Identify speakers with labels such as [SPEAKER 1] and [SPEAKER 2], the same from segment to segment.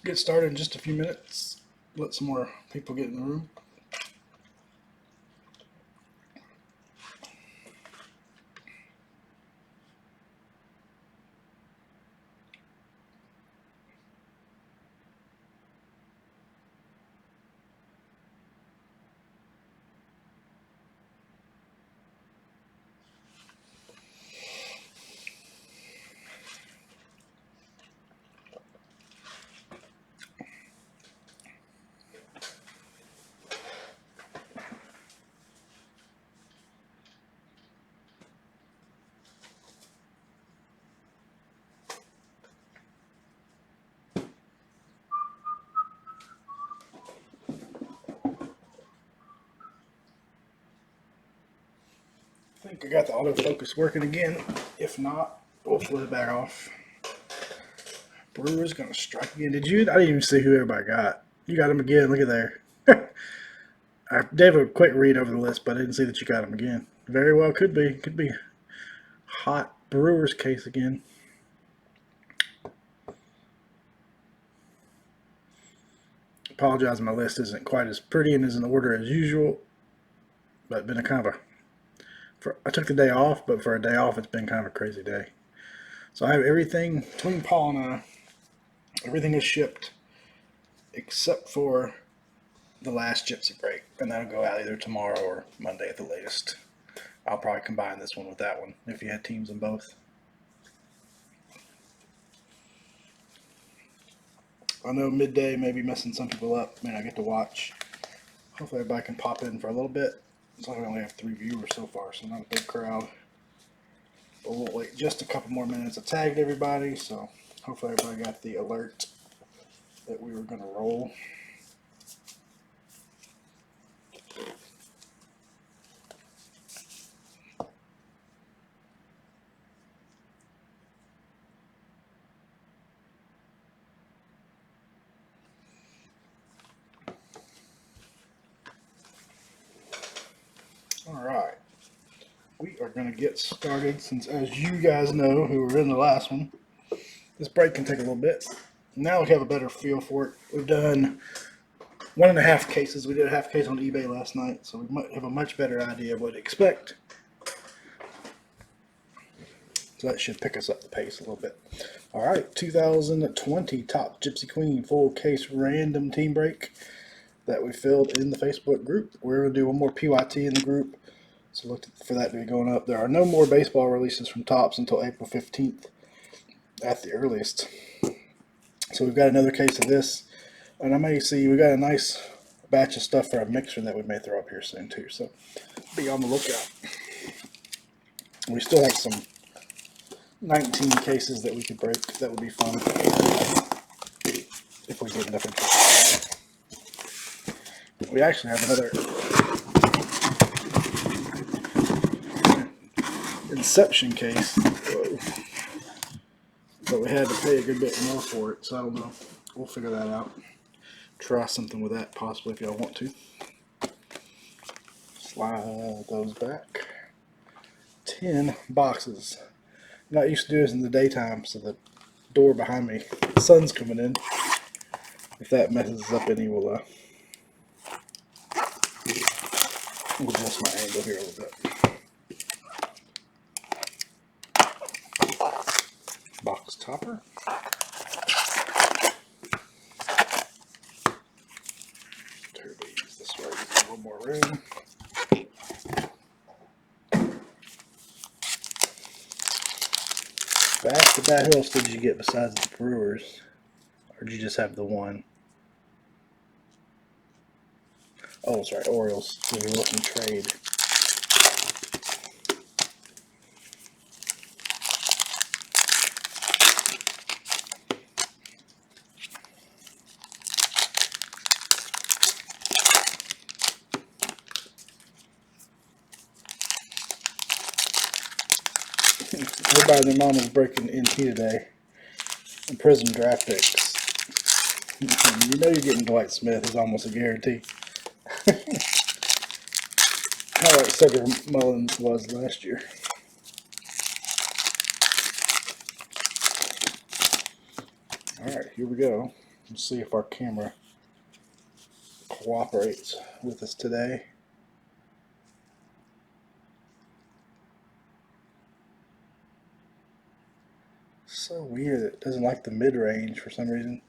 [SPEAKER 1] Get started in just a few minutes. Let some more people get in the room. I think I got the autofocus working again. If not, we'll flip it back off. Brewer's gonna strike again. Did you? I didn't even see who everybody got. You got him again. Look at there. I gave a quick read over the list, but I didn't see that you got him again. Very well, could be. Could be hot Brewers case again. Apologize, my list isn't quite as pretty and is in order as usual, but been a kind of a. I took the day off, but for a day off, it's been kind of a crazy day. So I have everything between Paul and I. Everything is shipped except for the last Gypsy break, and that'll go out either tomorrow or Monday at the latest. I'll probably combine this one with that one if you had teams in both. I know midday may be messing some people up. I mean, I get to watch. Hopefully everybody can pop in for a little bit. It's like we only have 3 viewers so far, so not a big crowd. But we'll wait just a couple more minutes. I tagged everybody, so hopefully everybody got the alert that we were going to roll. All right. We are going to get started since, as you guys know who were in the last one, this break can take a little bit. Now we have a better feel for it. We've done 1.5 cases. We did a half case on eBay last night, so we might have a much better idea of what to expect. So that should pick us up the pace a little bit. All right, 2020 Top Gypsy Queen full case random team break that we filled in the Facebook group. We're going to do one more PYT in the group, so look for that to be going up. There are no more baseball releases from Topps until April 15th at the earliest. So we've got another case of this, and I may see we got a nice batch of stuff for a mixer that we may throw up here soon too, so be on the lookout. We still have some 19 cases that we could break. That would be fun if we get enough interest. We actually have another Inception case. Whoa. But we had to pay a good bit more for it, so I don't know. We'll figure that out. Try something with that possibly if y'all want to. Slide those back. 10 boxes. I'm not used to do this in the daytime, so the door behind me, the sun's coming in. If that messes us up any, we'll adjust my angle here a little bit. Box topper. Turbies this way, give a little more room. Back to bat, who else did you get besides the Brewers? Or did you just have the one? Oh, sorry, Orioles. Did you look and trade? Everybody and their mom is breaking NT today. And Prism draft picks. You know you're getting Dwight Smith is almost a guarantee. How like Cedric Mullins was last year. Alright, here we go. Let's see if our camera cooperates with us today. So weird, it doesn't like the mid-range for some reason.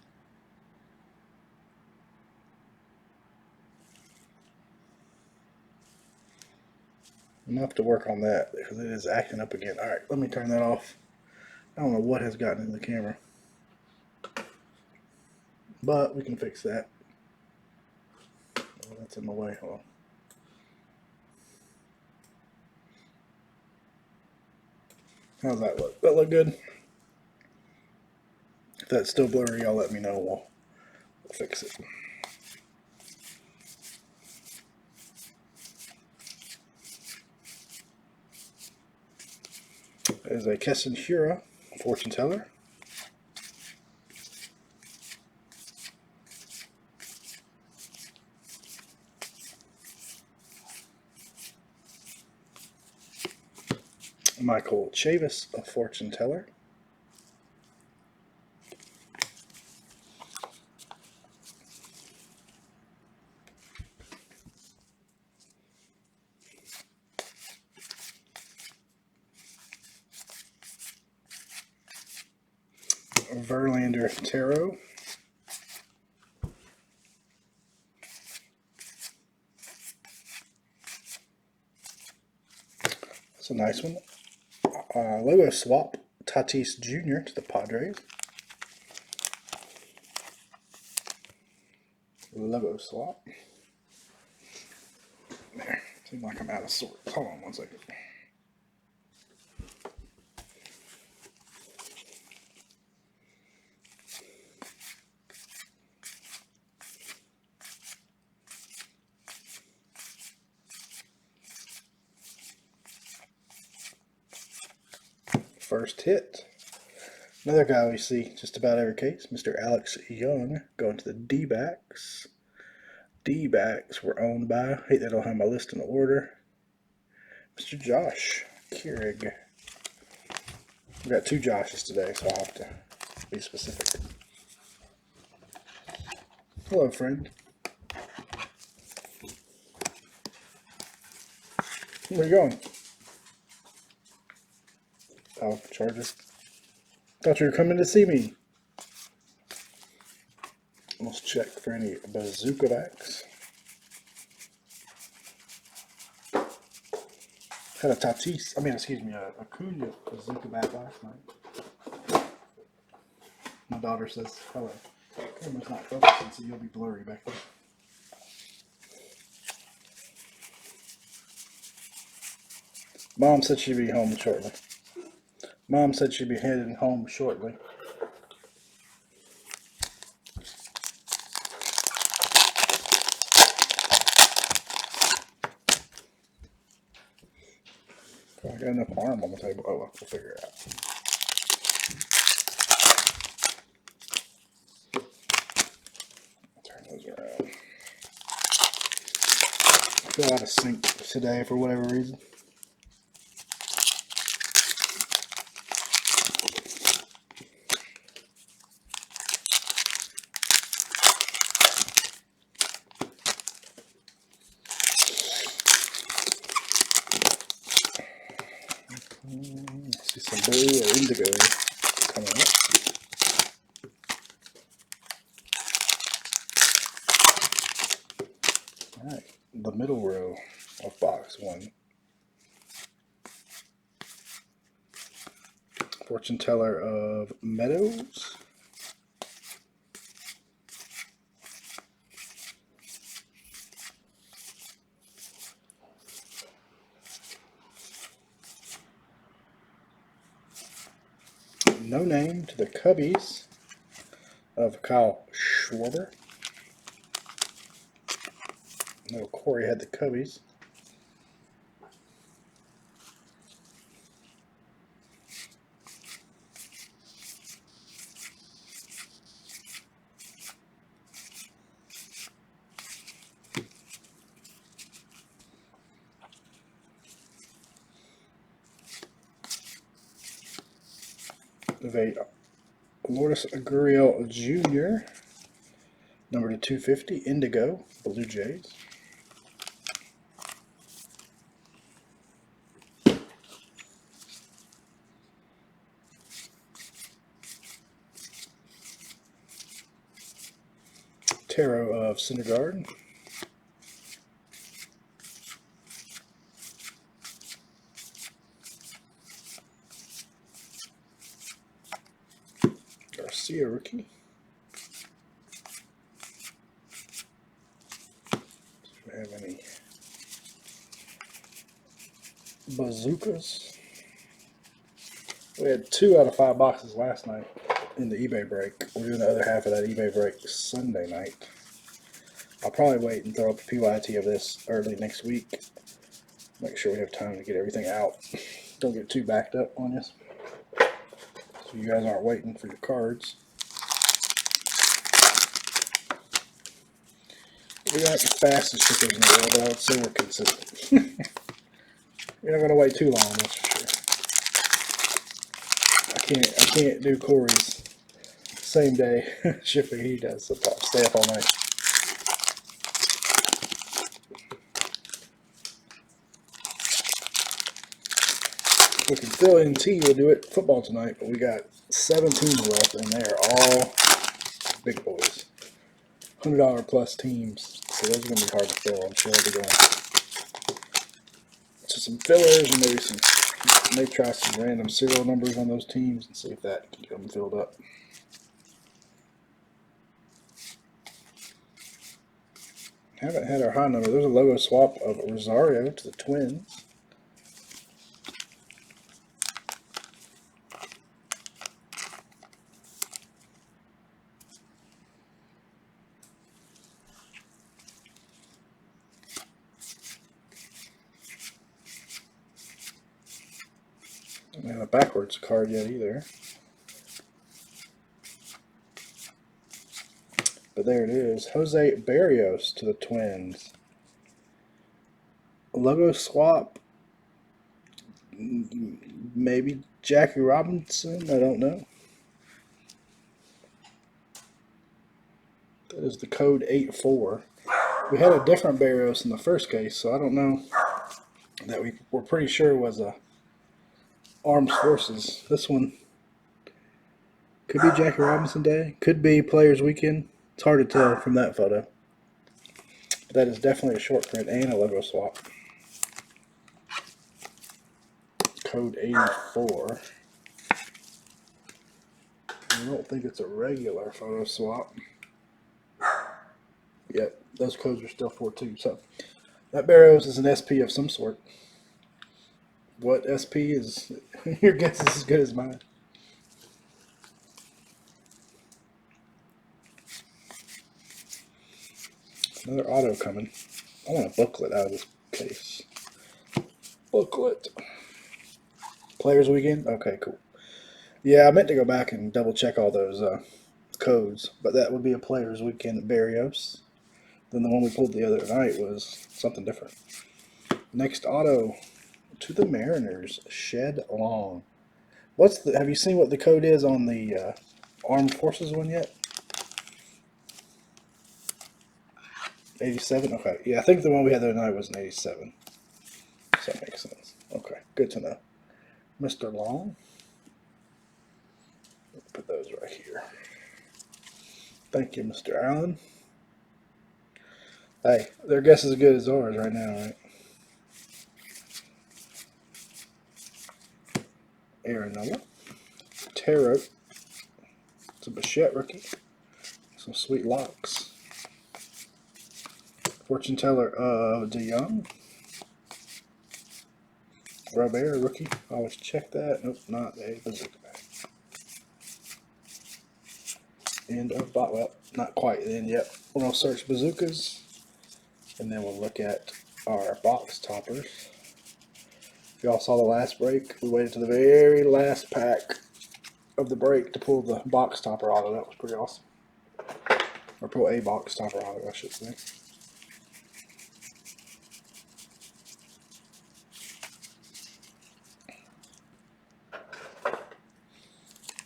[SPEAKER 1] I'm gonna have to work on that because it is acting up again. Alright, let me turn that off. I don't know what has gotten in the camera, but we can fix that. Oh, that's in the way. Hold on. How's that look? That look good? If that's still blurry, y'all let me know. We'll fix it. There's a Kessin Hura fortune teller. Michael Chavis, a fortune teller. Verlander Tarot. That's a nice one. Logo swap, Tatis Jr. to the Padres. Logo swap. There. Seems like I'm out of sorts. Hold on one second. First hit. Another guy we see just about every case, Mr. Alex Young, going to the D-backs. D-backs were owned by, I hate that I don't have my list in order, Mr. Josh Keurig. We got two Joshes today, so I'll have to be specific. Hello, friend. Where are you going? Oh, Chargers. Thought you were coming to see me. Let's check for any bazooka backs. Had a Tatis, a Acuna bazooka back last night. My daughter says, hello. Camera's not focusing, so you'll be blurry back there. Mom said she'd be home shortly. Mom said she'd be heading home shortly. I got enough arm on the table. Oh, well, we'll figure it out. Turn those around. I feel out of sync today for whatever reason. See some blue or indigo coming up. Alright, the middle row of box one. Fortune teller of Meadows. No name to the Cubbies of Kyle Schwarber. No, Corey had the Cubbies. Of a Lourdes Gurriel Jr. Number to 250, Indigo, Blue Jays. Tarot of Syndergaard. Garcia rookie. Do we have any bazookas? We had 2 out of 5 boxes last night in the eBay break. We're doing the other half of that eBay break Sunday night. I'll probably wait and throw up a PYT of this early next week. Make sure we have time to get everything out. Don't get too backed up on you, so you guys aren't waiting for your cards. We aren't the fastest shippers in the world, but I would say we're consistent. You're not going to wait too long, that's for sure. I can't do Corey's same day shipping he does sometimes. Stay up all night. We can fill in T, we'll do it football tonight, but we got 7 teams left, and they are all big boys. $100 plus teams, so those are going to be hard to fill. I'm sure they'll be going to some fillers and maybe try some random serial numbers on those teams and see if that can get them filled up. Haven't had our high number. There's a logo swap of Rosario to the Twins. I don't have a backwards card yet either. But there it is. Jose Barrios to the Twins. Logo swap. Maybe Jackie Robinson. I don't know. That is the code 84. We had a different Barrios in the first case, so I don't know. That we're pretty sure was a Armed Forces. This one could be Jackie Robinson Day. Could be Players Weekend. It's hard to tell from that photo. But that is definitely a short print and a logo swap. Code 84. I don't think it's a regular photo swap. Yep, those codes are still 4-2. So that Barrios is an SP of some sort. What SP is? Your guess is as good as mine. Another auto coming. I want a booklet out of this case. Booklet. Players Weekend? Okay, cool. Yeah, I meant to go back and double check all those codes, but that would be a Players Weekend at Barrios. Then the one we pulled the other night was something different. Next auto to the Mariners, Shed Long. Have you seen what the code is on the Armed Forces one yet? 87? Okay. Yeah, I think the one we had the other night was an 87. Does that make sense? Okay, good to know. Mr. Long. Put those right here. Thank you, Mr. Allen. Hey, their guess is as good as ours right now, right? Aaron Nola. Tarot. It's a Bichette rookie. Some sweet locks. Fortune Teller of DeYoung. Robert rookie. Always check that. Nope, not a bazooka bag. End of box. Well, not quite the end yet. We're going to search bazookas. And then we'll look at our box toppers. If y'all saw the last break, we waited to the very last pack of the break to pull the box topper auto. That was pretty awesome. Or pull a box topper auto, I should say.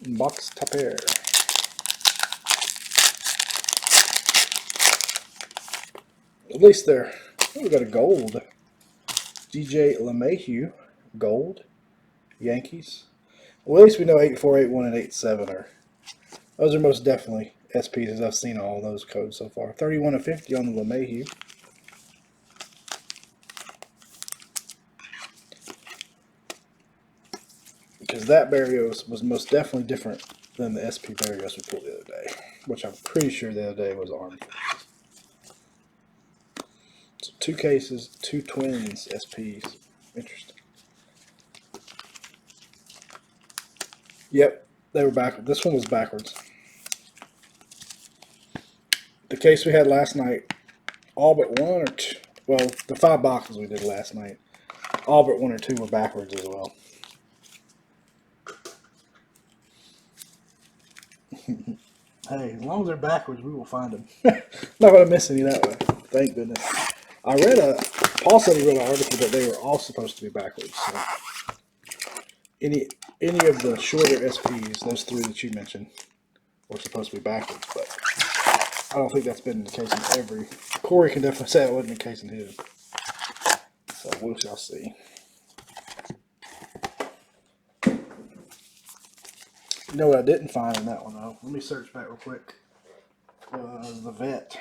[SPEAKER 1] Box topper. At least they're. Oh, we got a gold. DJ LeMahieu, gold. Yankees. Well, at least we know 84, 81, and 87 are. Those are most definitely SPs as I've seen all those codes so far. 31 and 50 on the LeMahieu. Because that Barrios was most definitely different than the SP Barrios we pulled the other day, which I'm pretty sure the other day was Armed Forces. So 2 cases, 2 twins SPs. Interesting. Yep, they were backwards. This one was backwards. The case we had last night, all but 1 or 2, well, the 5 boxes we did last night, all but 1 or 2 were backwards as well. Hey, as long as they're backwards, we will find them. Not going to miss any that way. Thank goodness. Paul said he read an article that they were all supposed to be backwards. So any of the shorter SPs, those 3 that you mentioned, were supposed to be backwards, but I don't think that's been the case in every. Corey can definitely say it wasn't the case in his. So we shall see. You know what I didn't find in that one though? Let me search back real quick. The vet.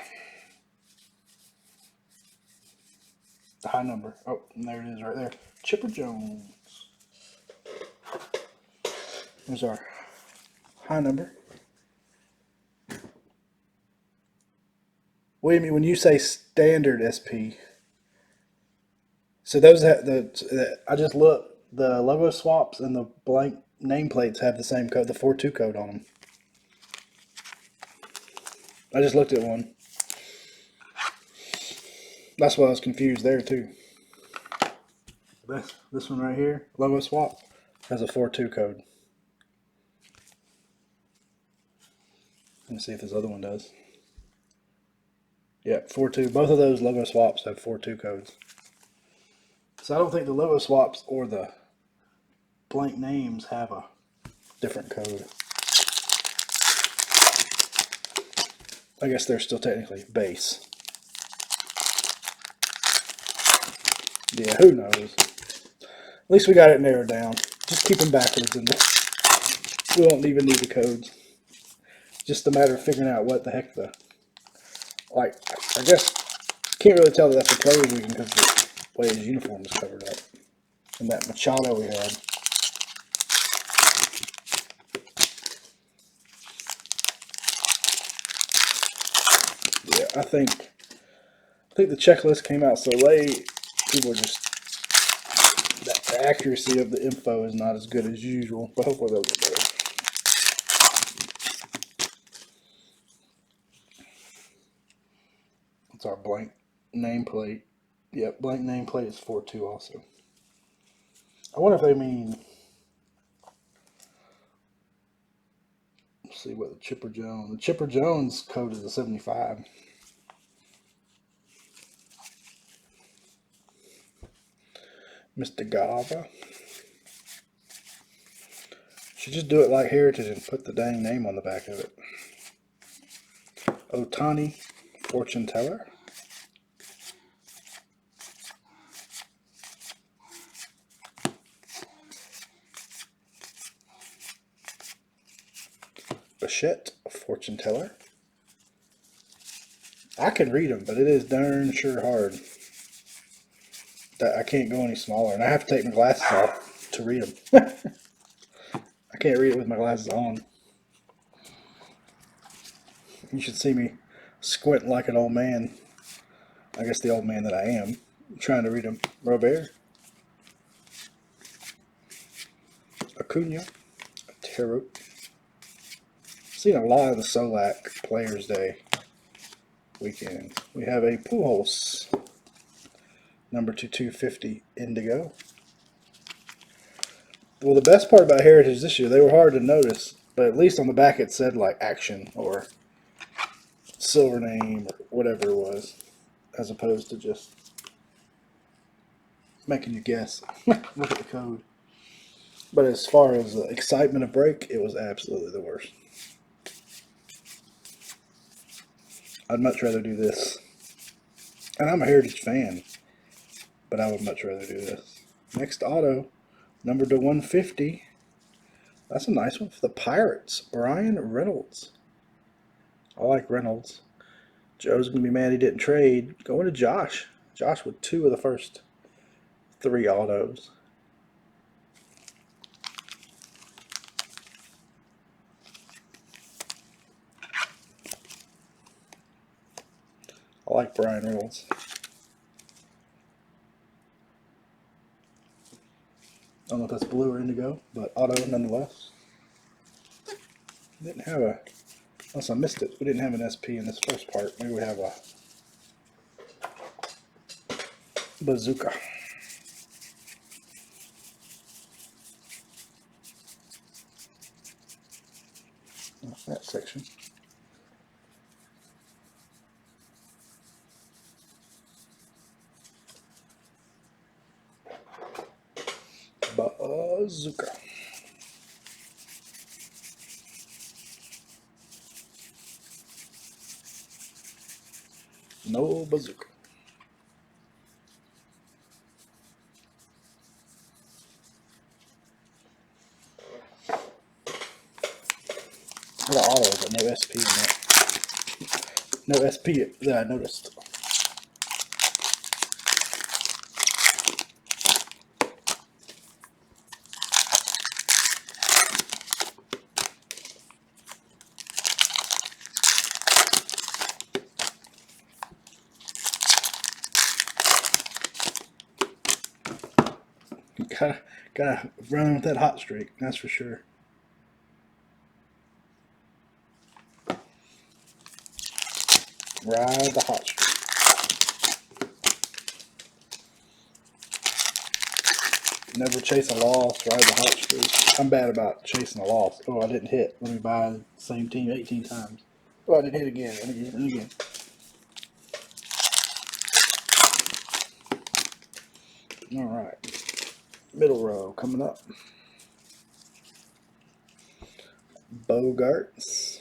[SPEAKER 1] The high number. Oh, and there it is right there. Chipper Jones. There's our high number. What do you mean when you say standard SP? So those have I just looked. The logo swaps and the blank nameplates have the same code, the 42 code on them. I just looked at one. That's why I was confused there too. This one right here, logo swap, has a 42 code. Let me see if this other one does. Yep, 42. Both of those logo swaps have 42 codes. So I don't think the logo swaps or the blank names have a different code. I guess they're still technically base. Yeah, who knows? At least we got it narrowed down. Just keep them backwards and we won't even need the codes. Just a matter of figuring out what the heck I guess, can't really tell that that's a player's weekend because the way his uniform is covered up. And that Machado we had. Yeah, I think the checklist came out so late, people are just, the accuracy of the info is not as good as usual, but hopefully they'll get better. It's our blank nameplate. Yep, blank nameplate is 4-2 also. I wonder if they mean, let's see what the Chipper Jones code is a 75. Mr. Gava. Should just do it like Heritage and put the dang name on the back of it. Otani, fortune teller. Bichette, fortune teller. I can read them, but it is darn sure hard. I can't go any smaller, and I have to take my glasses off to read them. I can't read it with my glasses on. You should see me squinting like an old man. I guess the old man that I am, trying to read them. Robert, Acuna, Tarot. Seen a lot of the Solak Players Day weekend. We have a Pujols, number 250 Indigo. Well, the best part about Heritage this year, they were hard to notice, but at least on the back it said like Action or Silver Name or whatever it was, as opposed to just making you guess. Look at the code. But as far as the excitement of break, it was absolutely the worst. I'd much rather do this. And I'm a Heritage fan, but I would much rather do this. Next auto, number to 150. That's a nice one for the Pirates. Brian Reynolds. I like Reynolds. Joe's going to be mad he didn't trade. Going to Josh. Josh with 2 of the first 3 autos. I like Brian Reynolds. I don't know if that's blue or indigo, but auto nonetheless. Didn't have a, unless I missed it, we didn't have an SP in this first part. Maybe we have a bazooka. That section. Bazooka. No bazooka. A lot of autos, but no SP in there. No SP that I noticed. Gotta run with that hot streak, that's for sure. Ride the hot streak. Never chase a loss, ride the hot streak. I'm bad about chasing a loss. Oh, I didn't hit. Let me buy the same team 18 times. Oh, I didn't hit again, and again, and again. All right. Middle row coming up. Bogarts.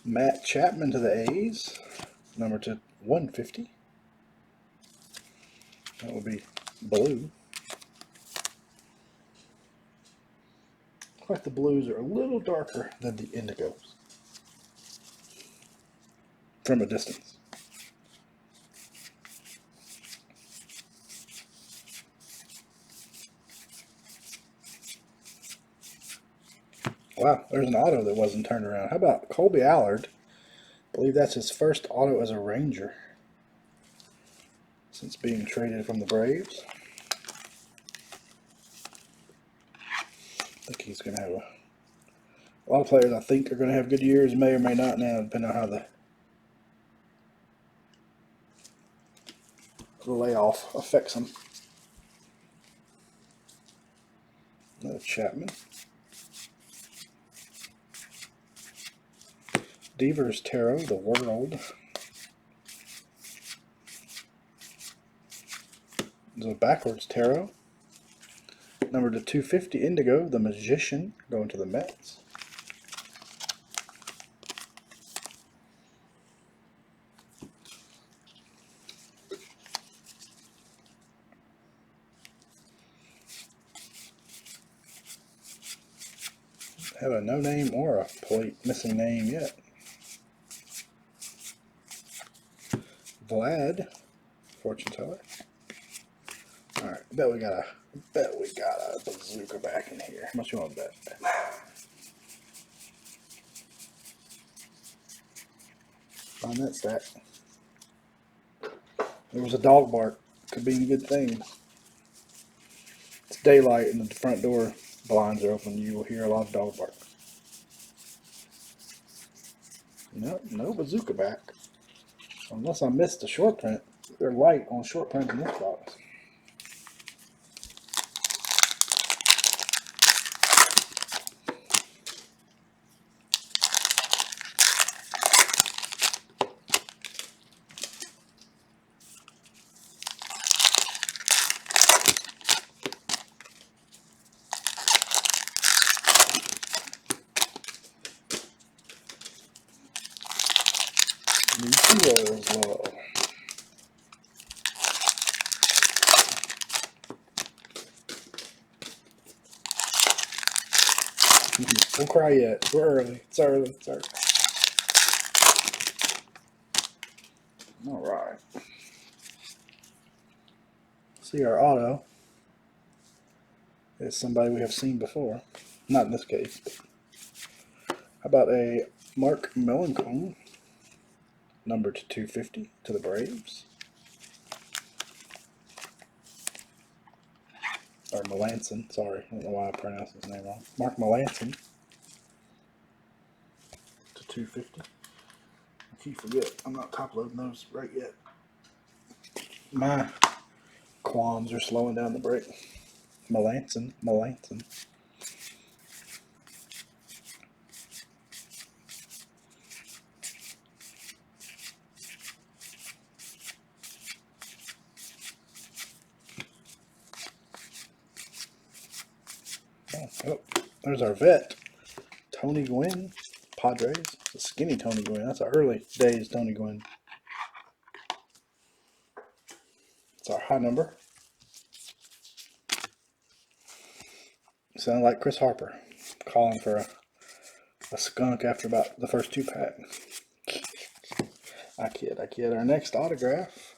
[SPEAKER 1] Matt Chapman to the A's. Number to 150. That will be blue. Looks like the blues are a little darker than the indigos from a distance. Wow, there's an auto that wasn't turned around. How about Colby Allard? I believe that's his first auto as a Ranger since being traded from the Braves. I think he's going to have a lot of players I think are going to have good years, may or may not now, depending on how the layoff affects them. Another Chapman. Devers Tarot, the World. There's a backwards Tarot. Number to 250 Indigo, the Magician, going to the Mets. Have a no name or a plate missing name yet. Vlad, fortune teller. All right, bet we got a bazooka back in here. How much you want to bet? On that stack. There was a dog bark. Could be a good thing. It's daylight and the front door blinds are open. You will hear a lot of dog bark. Nope, no bazooka back. Unless I missed the short print. They're light on short print in this box. Heroes Low. Don't cry yet. We're early. It's early. It's early. All right. See, our auto is somebody we have seen before. Not in this case. How about a Mark Melancon, numbered to 250 to the Braves. Or Melanson, sorry. I don't know why I pronounced his name wrong. Mark Melanson to 250. I keep forget, I'm not top loading those right yet. My qualms are slowing down the break. Melanson. Oh, there's our vet, Tony Gwynn, Padres. It's a skinny Tony Gwynn. That's an early days Tony Gwynn. It's our high number. Sound like Chris Harper calling for a skunk after about the first 2 packs. I kid. Our next autograph,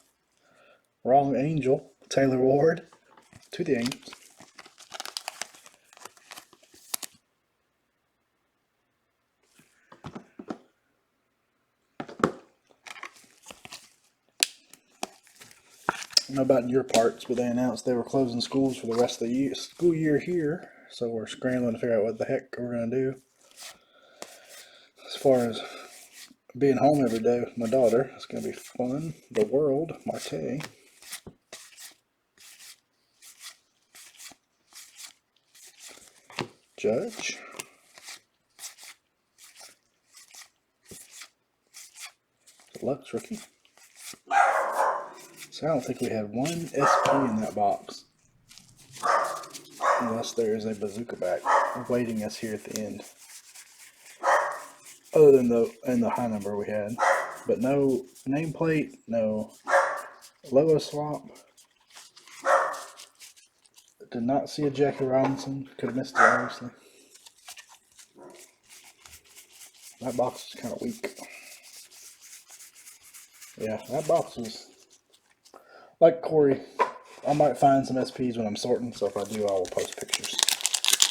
[SPEAKER 1] Wrong Angel, Taylor Ward to the Angels. I don't know about your parts, but they announced they were closing schools for the rest of the school year here, so we're scrambling to figure out what the heck we're going to do. As far as being home every day with my daughter, it's going to be fun. The World, Marte. Judge. Lux rookie. So I don't think we had one SP in that box. Unless there is a bazooka back awaiting us here at the end. Other than the high number we had. But no nameplate, no logo swap. Did not see a Jackie Robinson. Could have missed it, obviously. That box is kind of weak. Yeah, that box was like Corey. I might find some SPs when I'm sorting, so if I do, I will post pictures.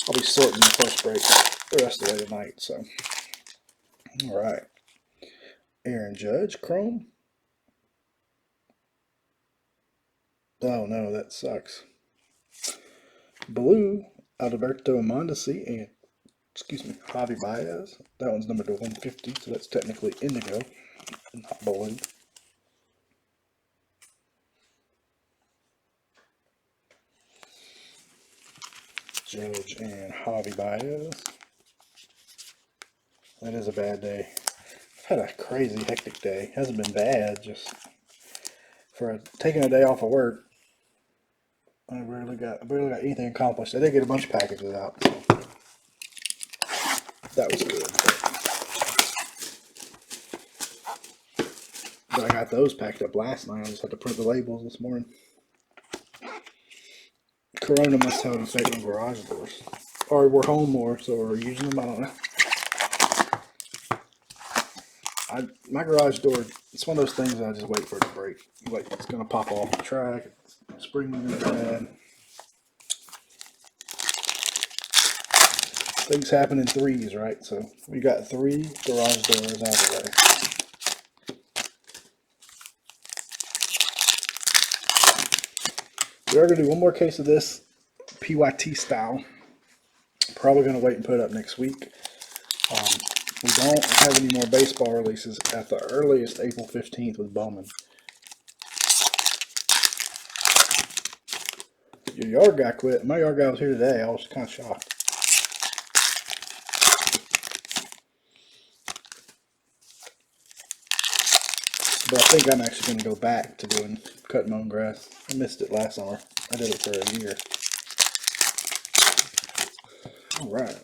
[SPEAKER 1] I'll be sorting the first break the rest of the way tonight, so. Alright. Aaron Judge, Chrome. Oh no, that sucks. Blue, Alberto Mondesi, and Javi Baez. That one's numbered to 150, so that's technically indigo, not blue. Judge and Javi Baez. That is a bad day. I've had a crazy hectic day. It hasn't been bad, just for taking a day off of work. I barely got anything accomplished. I did get a bunch of packages out, so that was good. But I got those packed up last night. I just had to print the labels this morning. Corona must have an effect on garage doors. Or we're home more, so we're using them. I don't know. My garage door, it's one of those things that I just wait for it to break. Like, it's going to pop off the track. Spring is bad. Things happen in threes, right? So we got 3 garage doors out of the way. We are going to do one more case of this PYT style. Probably going to wait and put it up next week. We don't have any more baseball releases at the earliest April 15th with Bowman. Your yard guy quit. My yard guy was here today. I was kind of shocked. But I think I'm actually going to go back to doing cutting my own grass. I missed it last summer. I did it for a year. All right.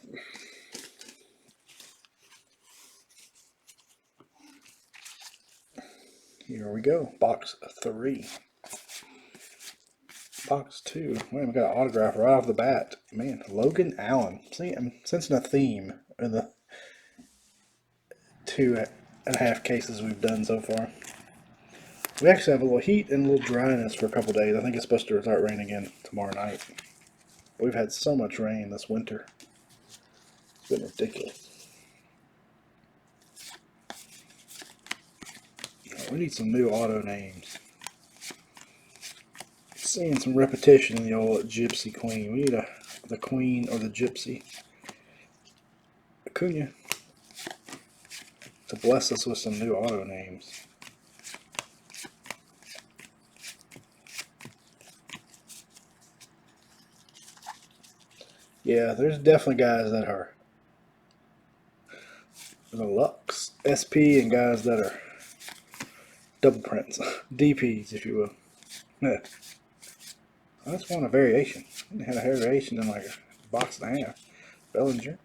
[SPEAKER 1] Here we go. Box 3. Box 2. Man, we got an autograph right off the bat. Man, Logan Allen. See, I'm sensing a theme in the 2.5 cases we've done so far. We actually have a little heat and a little dryness for a couple days. I think it's supposed to start raining again tomorrow night. We've had so much rain this winter. It's been ridiculous. We need some new auto names. Seeing some repetition in the old Gypsy Queen. We need the Queen or the Gypsy. Acuna to bless us with some new auto names. Yeah, there's definitely guys that are the Lux, SP, and guys that are double prints, DPs, if you will. Yeah. I just want a variation. I had a variation in like a box and a half. Bellinger.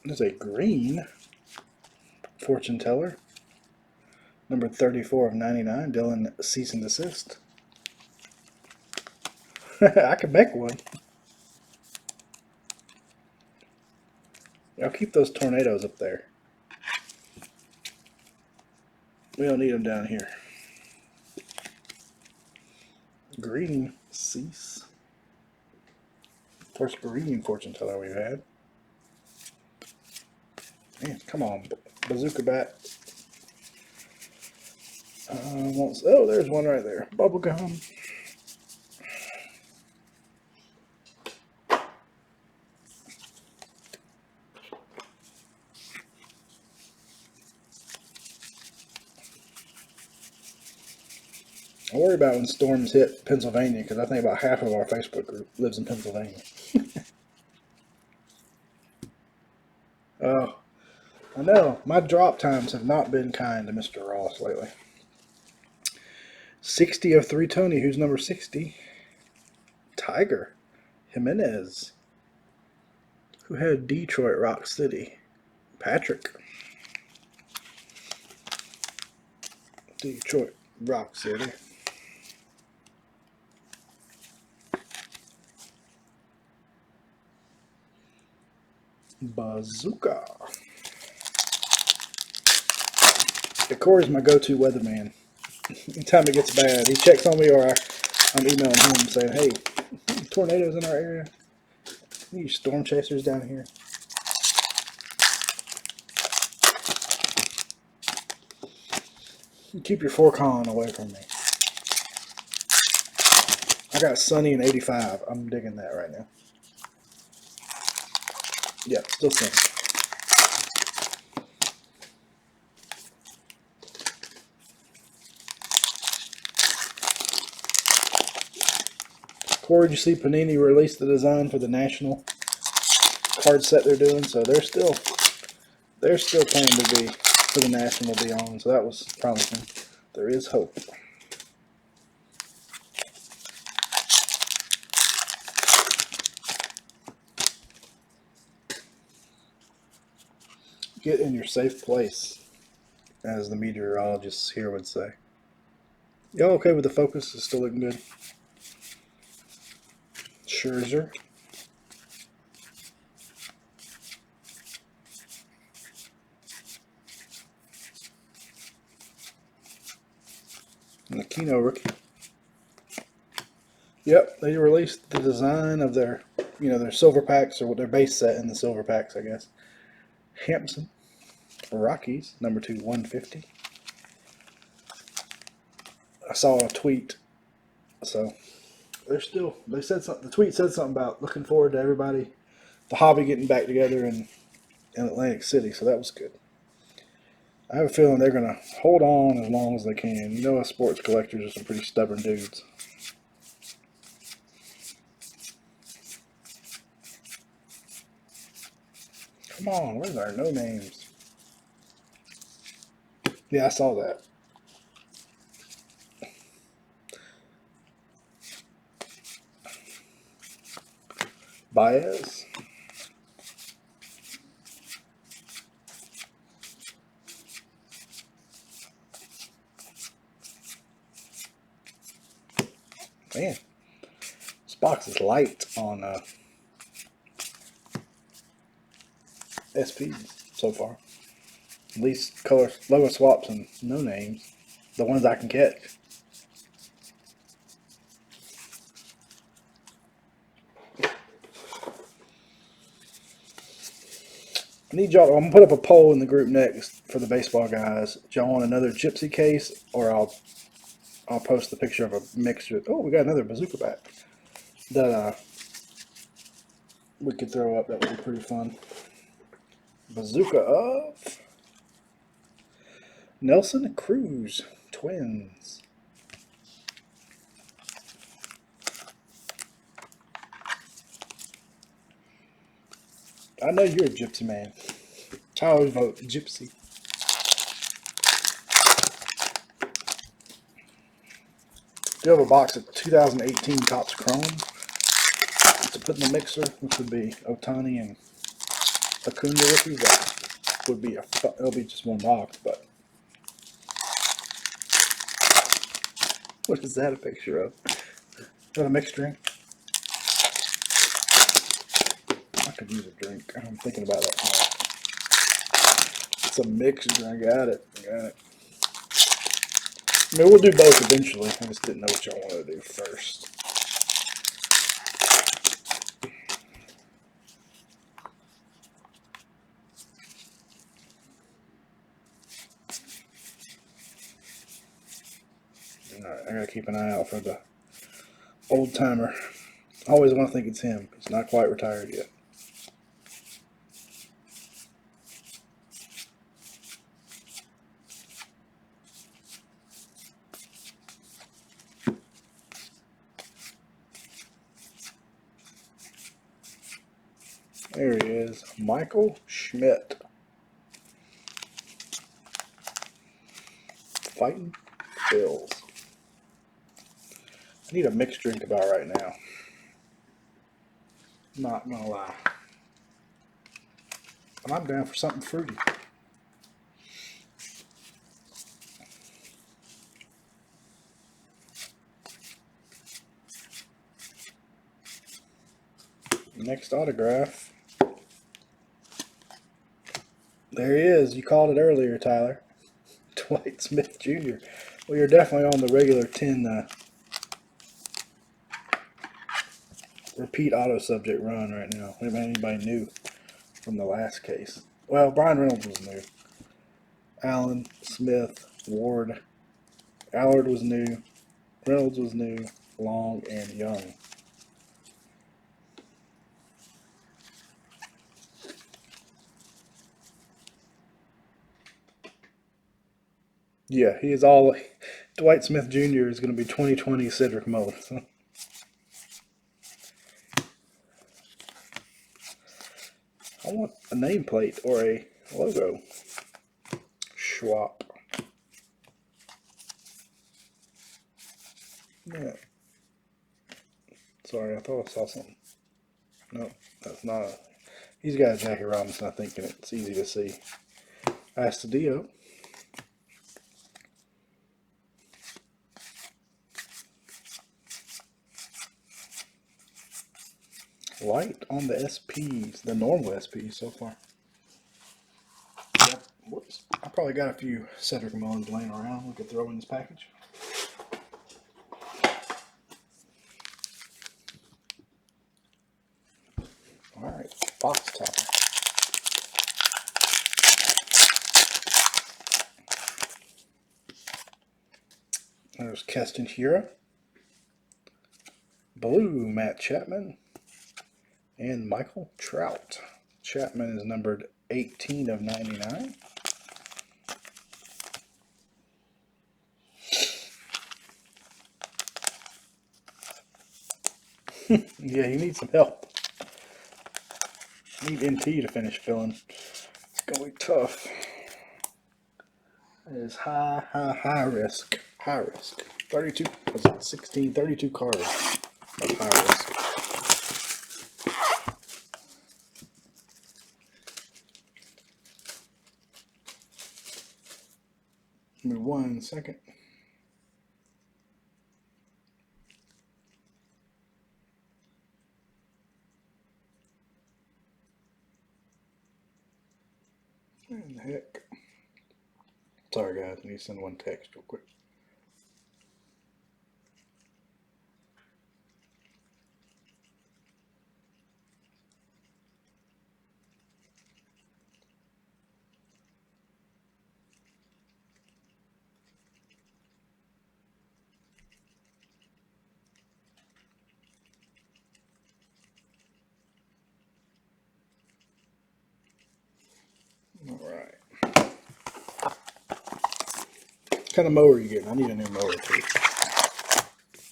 [SPEAKER 1] There's a green fortune teller. Number 34 of 99. Dylan cease and desist. I could make one. I'll keep those tornadoes up there. We don't need them down here. Green cease. First green fortune teller we've had. Man, come on, bazooka bat. Oh, there's one right there. Bubblegum. I worry about when storms hit Pennsylvania because I think about half of our Facebook group lives in Pennsylvania. Oh, I know. My drop times have not been kind to Mr. Ross lately. 60 of 3 Tony. Who's number 60? Tiger. Jimenez. Who had Detroit Rock City? Patrick. Detroit Rock City. Bazooka. Corey's my go-to weatherman. Anytime it gets bad, he checks on me or I'm emailing him saying, hey, tornadoes in our area. We need storm chasers down here. Keep your Forcon away from me. I got sunny and 85. I'm digging that right now. Yep, still sunny. Corey, did you see Panini released the design for the national card set they're doing? So they're still planning to be for the national to be on. So that was promising. There is hope. Get in your safe place, as the meteorologists here would say. Y'all okay with the focus? It's still looking good. Scherzer. And the Keno rookie. Yep, they released the design of their, their silver packs or their base set in the silver packs, I guess. Hampson, Rockies, number 2, 150. I saw a tweet, so they said something. The tweet said something about looking forward to everybody, the hobby getting back together in Atlantic City, so that was good. I have a feeling they're going to hold on as long as they can. You know, us sports collectors are some pretty stubborn dudes. Come on, where's our no names? Yeah, I saw that. Baez. Man, this box is light on SPs so far. At least color logo swaps and no names. The ones I can catch. I need y'all. I'm gonna put up a poll in the group next for the baseball guys. Do y'all want another Gypsy case, or I'll post the picture of a mixture. Oh, we got another bazooka bat that we could throw up. That would be pretty fun. Bazooka of Nelson Cruz, Twins. I know you're a Gypsy man. I always vote Gypsy. Do have a box of 2018 Topps Chrome to put in the mixer, which would be Ohtani and Acuna rookies. That would be it'll be just one box, but what is that a picture of? Is that a mixed drink? I could use a drink. I'm thinking about that now. It's a mixture. I got it. I mean, we'll do both eventually. I just didn't know what y'all wanted to do first. Alright, I gotta keep an eye out for the old timer. I always want to think it's him. He's not quite retired yet. There he is, Michael Schmidt. Fighting Bills. I need a mixed drink about right now. Not gonna lie. But I'm down for something fruity. Next autograph. There he is. You called it earlier, Tyler. Dwight Smith Jr. Well, you're definitely on the regular 10 repeat auto subject run right now. We haven't had anybody new from the last case. Well, Brian Reynolds was new. Allen, Smith, Ward. Allard was new. Reynolds was new. Long and Young. Yeah, he is all. Dwight Smith Jr. is going to be 2020 Cedric Mullins. I want a nameplate or a logo. Schwab. Yeah. Sorry, I thought I saw something. No, that's not a. He's got a Jackie Robinson, I think, and it's easy to see. Astudillo. Light on the SPs, the normal SPs so far. Yep. Whoops. I probably got a few Cedric Mullins laying around we could throw in this package. Alright, box topper. There's Keston Hiura. Blue, Matt Chapman. And Michael Trout. Chapman is numbered 18 of 99. Yeah, you need some help. Need NT to finish filling. It's going to be tough. It is high risk. High risk. 32, was it 16, 32 cards of high risk. Give me 1 second. And the heck. Sorry guys, I need to send one text real quick. Alright. What kind of mower are you getting? I need a new mower too.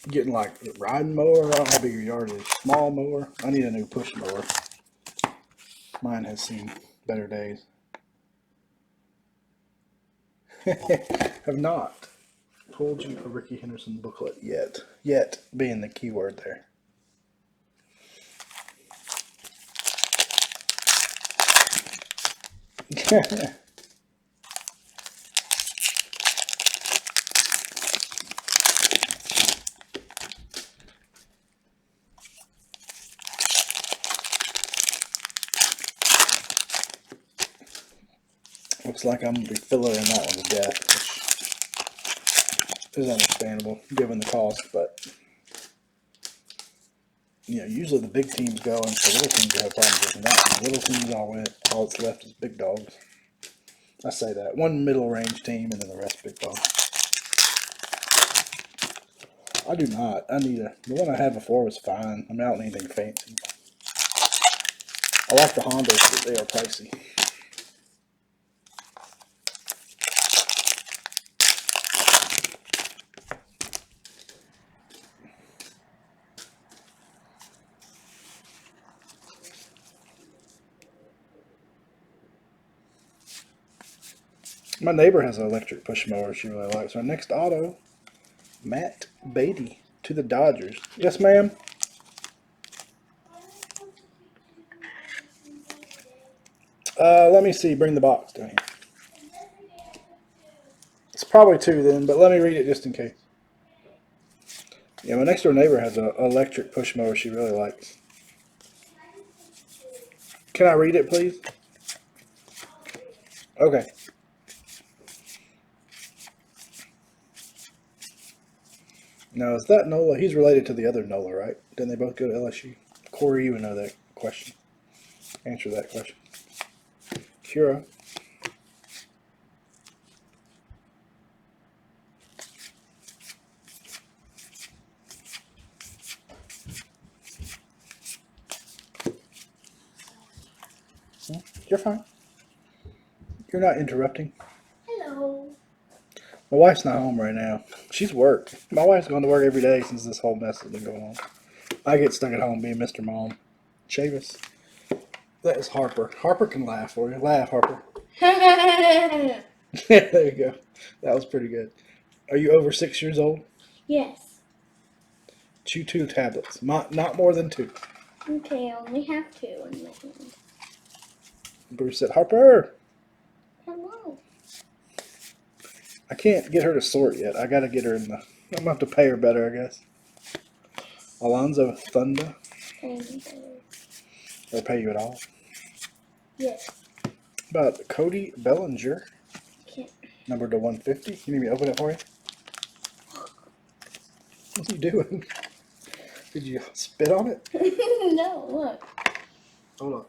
[SPEAKER 1] Getting like a riding mower? I don't know how big your yard is. Small mower? I need a new push mower. Mine has seen better days. Have not pulled you a Ricky Henderson booklet yet. Yet being the key word there. Looks like I'm going to be fillering that one to death, which is understandable given the cost, but you know, usually the big teams go and the little teams have problems with that. And the little teams all win. All that's left is big dogs. I say that. One middle range team and then the rest big dogs. I do not. I need a. The one I had before was fine. I mean, I don't need anything fancy. I like the Hondas, but they are pricey. My neighbor has an electric push mower she really likes. Our next auto, Matt Beatty to the Dodgers. Yes, ma'am. Let me see. Bring the box down here. It's probably 2 then, but let me read it just in case. Yeah, my next door neighbor has an electric push mower she really likes. Can I read it, please? Okay. Now, is that Nola? He's related to the other Nola, right? Didn't they both go to LSU? Corey, you would know that question. Answer that question. Kira. You're fine. You're not interrupting.
[SPEAKER 2] Hello.
[SPEAKER 1] My wife's not home right now. She's worked. My wife's going to work every day since this whole mess has been going on. I get stuck at home being Mr. Mom. Chavis. That is Harper. Harper can laugh for you. Laugh, Harper. There you go. That was pretty good. Are you over 6 years old?
[SPEAKER 2] Yes.
[SPEAKER 1] Chew 2 tablets. Not more than 2.
[SPEAKER 2] Okay, I only have 2 in my hand.
[SPEAKER 1] Bruce said, Harper!
[SPEAKER 2] Hello.
[SPEAKER 1] I can't get her to sort yet. I gotta get her in the... I'm gonna have to pay her better, I guess. Alonzo Thunder. Or pay you at all?
[SPEAKER 2] Yes.
[SPEAKER 1] About Cody Bellinger.
[SPEAKER 2] Can't.
[SPEAKER 1] Number to 150. You need me to open it for you? What are you doing? Did you spit on it?
[SPEAKER 2] No, look.
[SPEAKER 1] Hold on.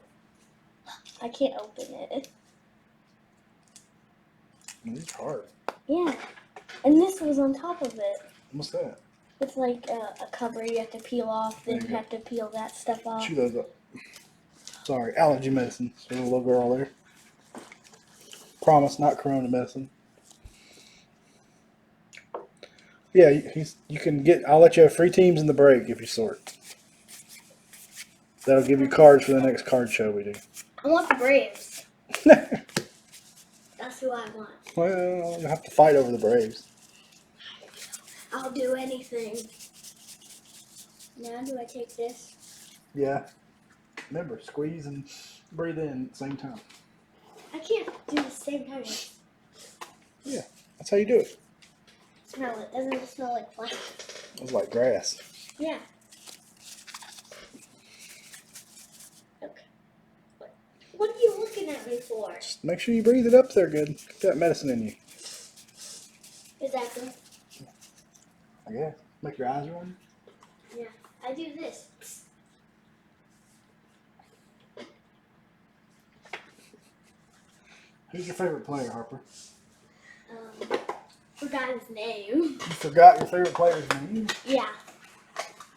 [SPEAKER 2] I can't open it.
[SPEAKER 1] It's hard.
[SPEAKER 2] Yeah. And this was on top of it.
[SPEAKER 1] What's that?
[SPEAKER 2] It's like a cover you have to peel off, then
[SPEAKER 1] There
[SPEAKER 2] you
[SPEAKER 1] you
[SPEAKER 2] have to peel that stuff off.
[SPEAKER 1] Chew those up. Sorry, allergy medicine. So a little girl there. Promise, not corona medicine. Yeah, you can get. I'll let you have free teams in the break if you sort. That'll give you cards for the next card show we do.
[SPEAKER 2] I want the Braves. That's who I want.
[SPEAKER 1] Well, you'll have to fight over the Braves.
[SPEAKER 2] I'll do anything. Now do I take this?
[SPEAKER 1] Yeah. Remember, squeeze and breathe in at the same time.
[SPEAKER 2] I can't do the same time.
[SPEAKER 1] Yeah, that's how you do it.
[SPEAKER 2] Smell it. Doesn't it smell like flan?
[SPEAKER 1] It's like grass.
[SPEAKER 2] Yeah. Okay. What are you looking at me for?
[SPEAKER 1] Just make sure you breathe it up there good. Get that medicine in you.
[SPEAKER 2] Is that good?
[SPEAKER 1] I guess. Make your eyes run.
[SPEAKER 2] Yeah. I do this.
[SPEAKER 1] Who's your favorite player, Harper?
[SPEAKER 2] Forgot his name.
[SPEAKER 1] You forgot your favorite player's name?
[SPEAKER 2] Yeah.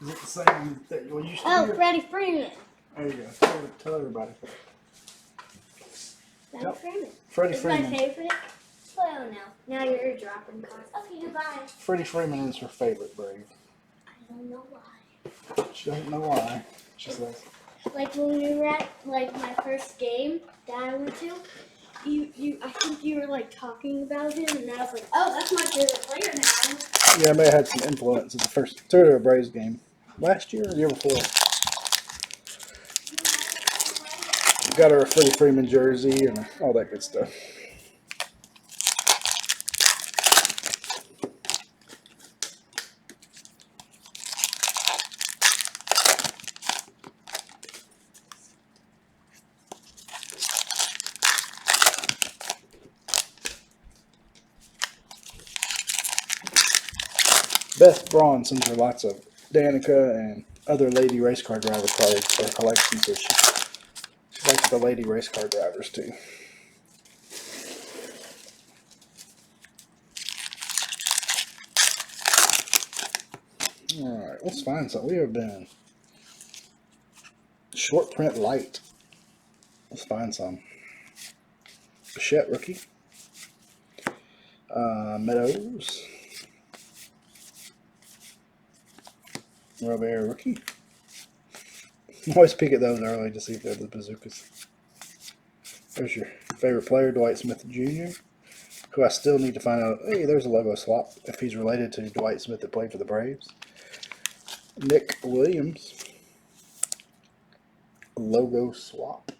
[SPEAKER 1] Is it the same that you used to
[SPEAKER 2] Oh,
[SPEAKER 1] hear?
[SPEAKER 2] Freddie Freeman.
[SPEAKER 1] There you go. Tell everybody.
[SPEAKER 2] Freddie Freeman.
[SPEAKER 1] Freddie
[SPEAKER 2] Is
[SPEAKER 1] Freeman.
[SPEAKER 2] my favorite? Oh no. Now you're dropping cards. Okay, goodbye.
[SPEAKER 1] Freddie Freeman is her favorite Brave.
[SPEAKER 2] I don't know why.
[SPEAKER 1] She doesn't know why. She says.
[SPEAKER 2] Like when we were at like my first game that I went to, I think you were like talking about him, and I was like, oh, that's my favorite player now.
[SPEAKER 1] Yeah, I may have had some influence in the first third Braves game. Last year or the year before. Got her a Freddie Freeman jersey and all that good stuff. Beth Braun sends her lots of Danica and other lady race car driver cards for her collection, so she likes the lady race car drivers too. Alright, let's find something. We have been short print light. Let's find some. Bichette rookie. Meadows. Robert rookie. Always peek at those early to see if they're the bazookas. There's your favorite player, Dwight Smith Jr., who I still need to find out. Hey, there's a logo swap if he's related to Dwight Smith that played for the Braves. Nick Williams. Logo swap.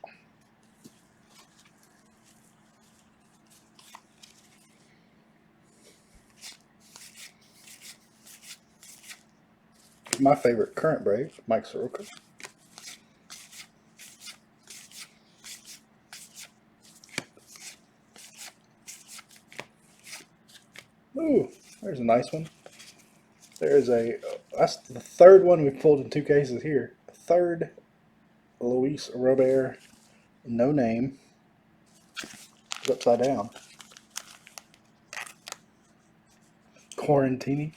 [SPEAKER 1] My favorite current Brave, Mike Soroka. Ooh, there's a nice one. There's that's the third one we've pulled in two cases here. Third, Luis Robert, no name. It's upside down. Quarantini.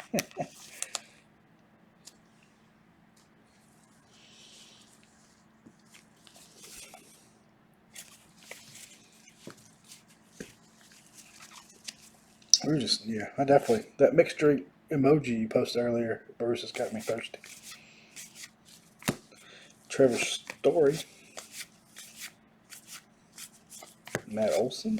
[SPEAKER 1] We're just, yeah, I definitely, that mixed drink emoji you posted earlier, Bruce has got me thirsty. Trevor Story. Matt Olson.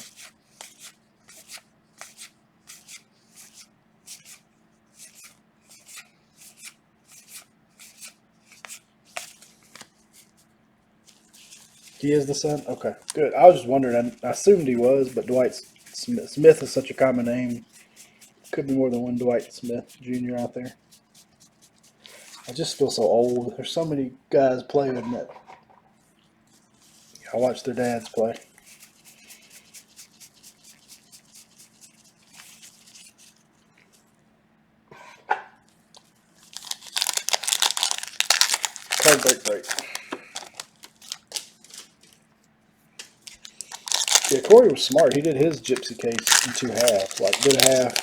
[SPEAKER 1] He is the son? Okay, good. I was just wondering, I assumed he was, but Dwight Smith is such a common name. Could be more than one Dwight Smith Jr. out there. I just feel so old. There's so many guys playing that I watch their dads play. Card break. Yeah, Corey was smart. He did his Gypsy case in 2 halves. Like, did a half,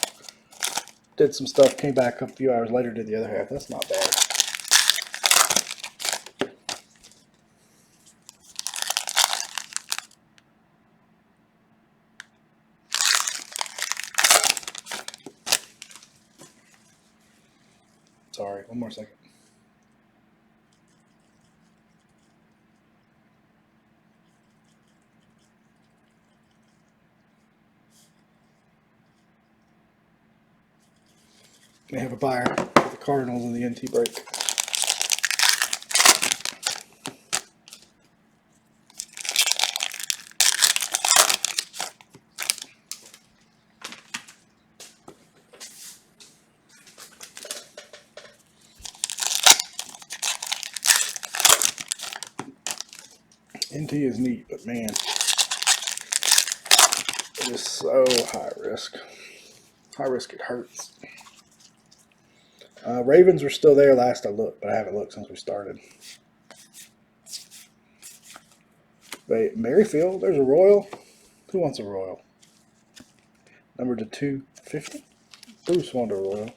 [SPEAKER 1] did some stuff, came back a few hours later, did the other half. That's not bad. Sorry, one more second. They have a buyer for the Cardinals in the NT break. NT is neat, but man, it is so high risk. High risk, it hurts. Ravens were still there last I looked, but I haven't looked since we started. Wait, Merrifield, there's a Royal. Who wants a Royal? Number to 250. Bruce wanted a Royal.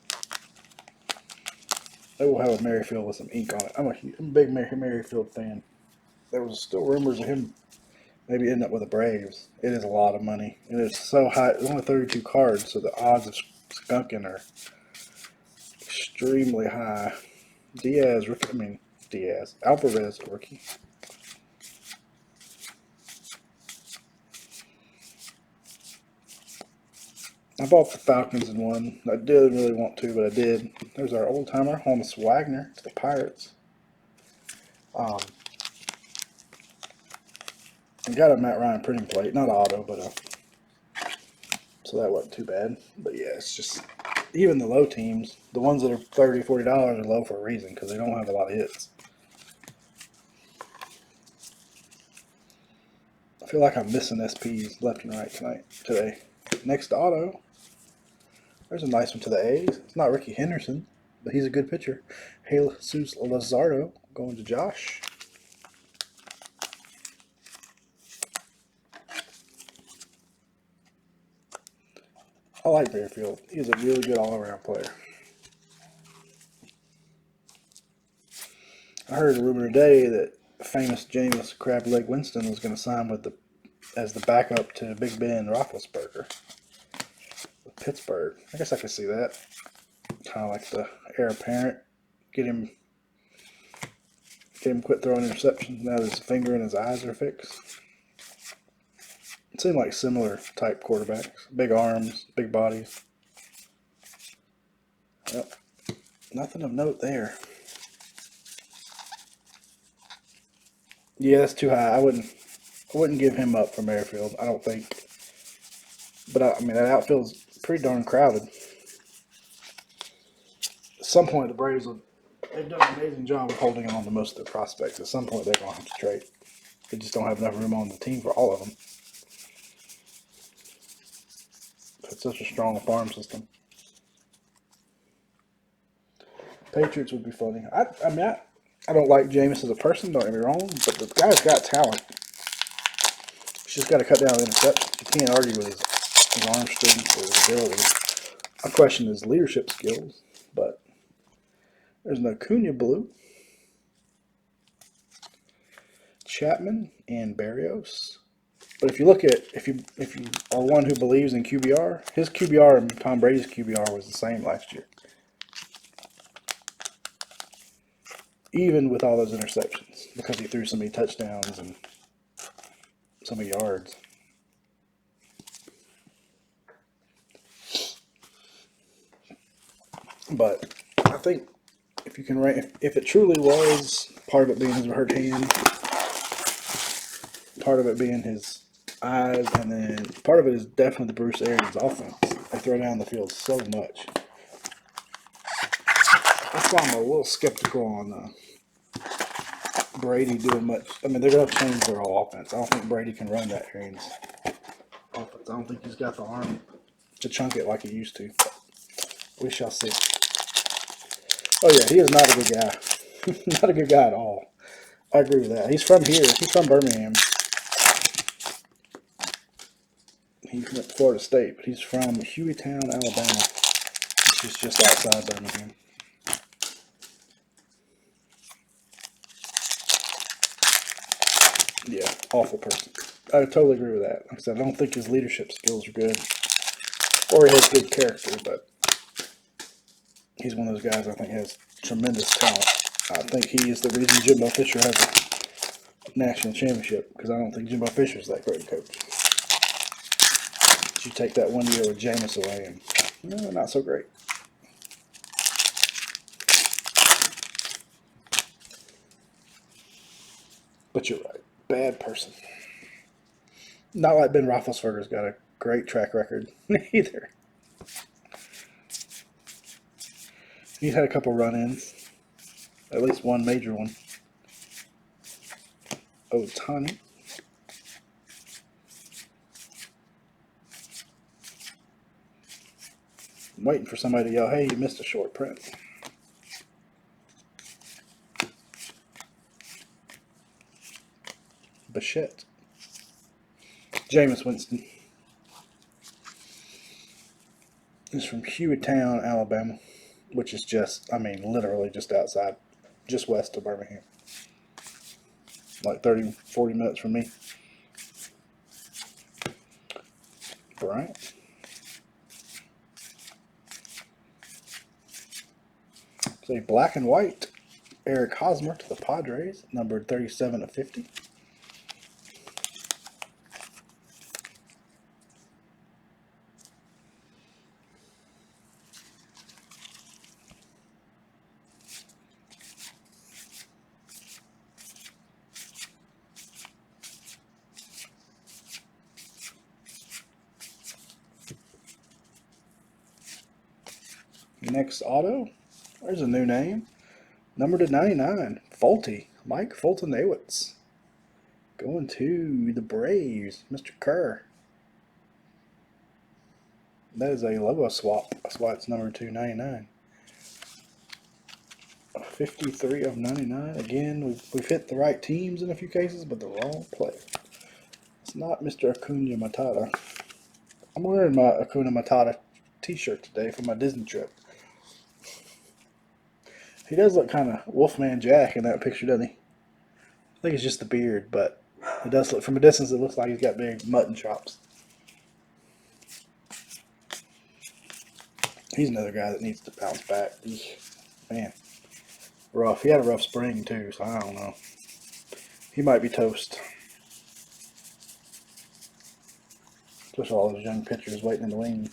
[SPEAKER 1] They will have a Merrifield with some ink on it. I'm a big Merrifield fan. There was still rumors of him maybe ending up with the Braves. It is a lot of money. And it's so high. It's only 32 cards, so the odds of skunking are extremely high. Alvarez, rookie. I bought the Falcons in one. I didn't really want to, but I did. There's our old timer, Holmes Wagner, to the Pirates. I got a Matt Ryan printing plate, not auto, but so that wasn't too bad. But yeah, it's just even the low teams, the ones that are $30, $40 are low for a reason because they don't have a lot of hits. I feel like I'm missing SPs left and right today. Next auto. There's a nice one to the A's. It's not Ricky Henderson, but he's a good pitcher. Jesus Luzardo going to Josh. I like Merrifield. He's a really good all-around player. I heard a rumor today that famous Jameis Crab Leg Winston was going to sign as the backup to Big Ben Roethlisberger with Pittsburgh. I guess I could see that. Kind of like the heir apparent. Get him quit throwing interceptions now that his finger and his eyes are fixed. It seemed like similar type quarterbacks. Big arms, big bodies. Yep. Nothing of note there. Yeah, that's too high. I wouldn't give him up for Merrifield, I don't think. But I mean, that outfield's pretty darn crowded. At some point, the Braves they've done an amazing job of holding on to most of their prospects. At some point, they're going to have to trade. They just don't have enough room on the team for all of them. It's such a strong farm system. Patriots would be funny. I don't like Jameis as a person, don't get me wrong, but the guy's got talent. He's just got to cut down the interceptions. You can't argue with his arm strength or his ability. I question his leadership skills, but there's an Acuna blue, Chapman, and Barrios. But if you look at if you are one who believes in QBR, his QBR and Tom Brady's QBR was the same last year, even with all those interceptions, because he threw so many touchdowns and so many yards. But I think if you can rank, if it truly was part of it being his hurt hand, part of it being his eyes, and then part of it is definitely the Bruce Arians offense. They throw down the field so much. That's why I'm a little skeptical on Brady doing much. I mean, they're going to change their whole offense. I don't think Brady can run that Arians offense. I don't think he's got the arm to chunk it like he used to. We shall see. Oh yeah, he is not a good guy. Not a good guy at all. I agree with that. He's from here. He's from Birmingham. He went to Florida State, but he's from Hueytown, Alabama, which is just outside Birmingham. Yeah, awful person. I totally agree with that. Like I said, I don't think his leadership skills are good, or he has good character, but he's one of those guys I think has tremendous talent. I think he is the reason Jimbo Fisher has a national championship, because I don't think Jimbo Fisher's that great a coach. You take that 1 year with Jameis away, and no, not so great. But you're right, bad person. Not like Ben Roethlisberger's got a great track record either. He's had a couple run-ins, at least one major one. Otani, I'm waiting for somebody to yell, hey, you missed a short print. Bichette. Jameis Winston. He's from Hewittown, Alabama, which is just, I mean, literally just outside, just west of Birmingham. Like 30, 40 minutes from me. Bryant. It's a black and white Eric Hosmer to the Padres, numbered 37/50. Next auto, there's a new name. Number to 99, Fulty, Mike Fulton-Awitz. Going to the Braves, Mr. Kerr. That is a logo swap. That's why it's number 299. 53 of 99. Again, we've hit the right teams in a few cases, but the wrong player. It's not Mr. Acuna Matata. I'm wearing my Acuna Matata t-shirt today for my Disney trip. He does look kind of Wolfman Jack in that picture, doesn't he? I think it's just the beard, but it does look, from a distance, it looks like he's got big mutton chops. He's another guy that needs to bounce back. Man, rough. He had a rough spring, too, so I don't know. He might be toast. Especially all those young pitchers waiting in the wing.